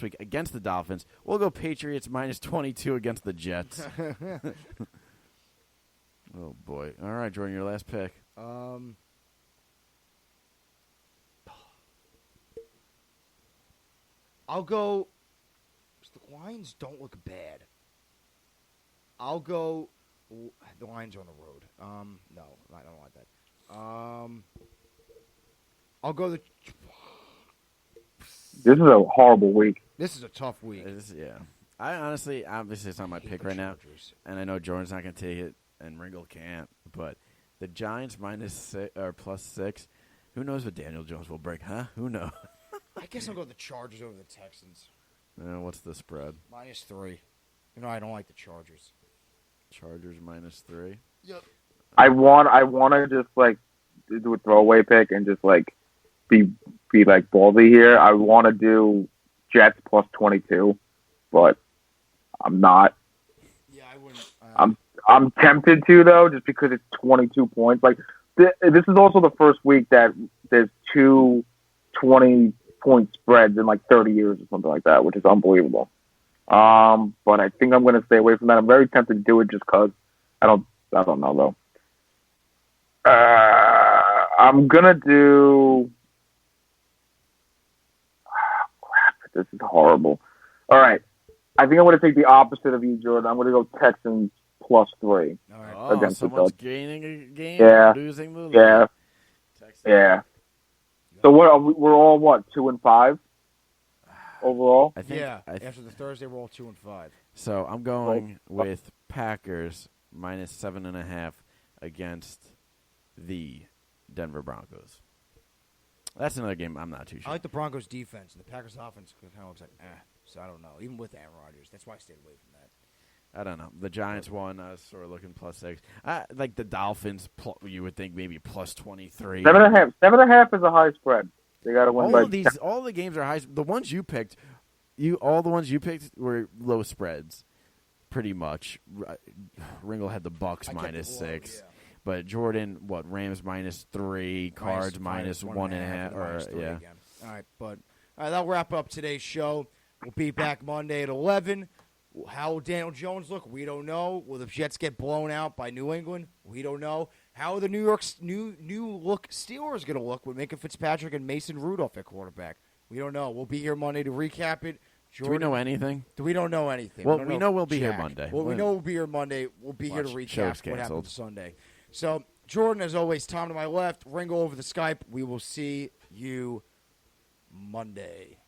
week against the Dolphins. We'll go Patriots -22 against the Jets. Oh, boy. All right, Jordan, your last pick. I'll go. The Lions don't look bad. I'll go. The Lions are on the road. No, I don't like that. I'll go the. This is a horrible week. This is a tough week. Yeah. I honestly, obviously, it's not my pick right now, and I know Jordan's not going to take it, and Ringo can't. But the Giants +6. Who knows what Daniel Jones will bring? Huh? Who knows? I guess I'll go the Chargers over the Texans. What's the spread? -3. I don't like the Chargers. Chargers -3. Yep. I want to just like do a throwaway pick and just like be like ballsy here. I want to do Jets +22, but I'm not. Yeah, I wouldn't. I'm tempted to though, just because it's 22 points. Like this is also the first week that there's 2 20-point spreads in like 30 years or something like that, which is unbelievable. But I think I'm going to stay away from that. I'm very tempted to do it just because I don't know though. I'm going to do. Oh, crap, this is horrible. All right. I think I'm going to take the opposite of you, Jordan. I'm going to go Texans +3. All right. Oh, against someone's the gaining a game, Yeah. losing the league. Yeah. Texans. Yeah. So what? We're all what 2-5 overall. I think. Yeah. After the Thursday, we're all 2-5. So I'm going with Packers -7.5 against the Denver Broncos. That's another game I'm not too I sure. like the Broncos' defense. The Packers' offense kind of looks like So I don't know. Even with Aaron Rodgers, that's why I stayed away from that. I don't know. The Giants won. I was sort of looking +6. Like the Dolphins, you would think maybe +23. 7.5. 7.5 is a high spread. They got to win by. All the games are high. The ones you picked, all the ones you picked were low spreads, pretty much. Ringo had the Bucks -6, yeah. but Jordan, Rams -3, Cards -1.5, or yeah. Again. All right, but that'll wrap up today's show. We'll be back Monday at 11. How will Daniel Jones look? We don't know. Will the Jets get blown out by New England? We don't know. How are the New York's new look Steelers going to look with Minka Fitzpatrick and Mason Rudolph at quarterback? We don't know. We'll be here Monday to recap it. Jordan, Do we know anything? We don't know anything. Well, we know we'll be here Monday. Well, we know we'll be here Monday. We'll be here to recap what happened Sunday. So, Jordan, as always, Tom to my left, Ringo over the Skype. We will see you Monday.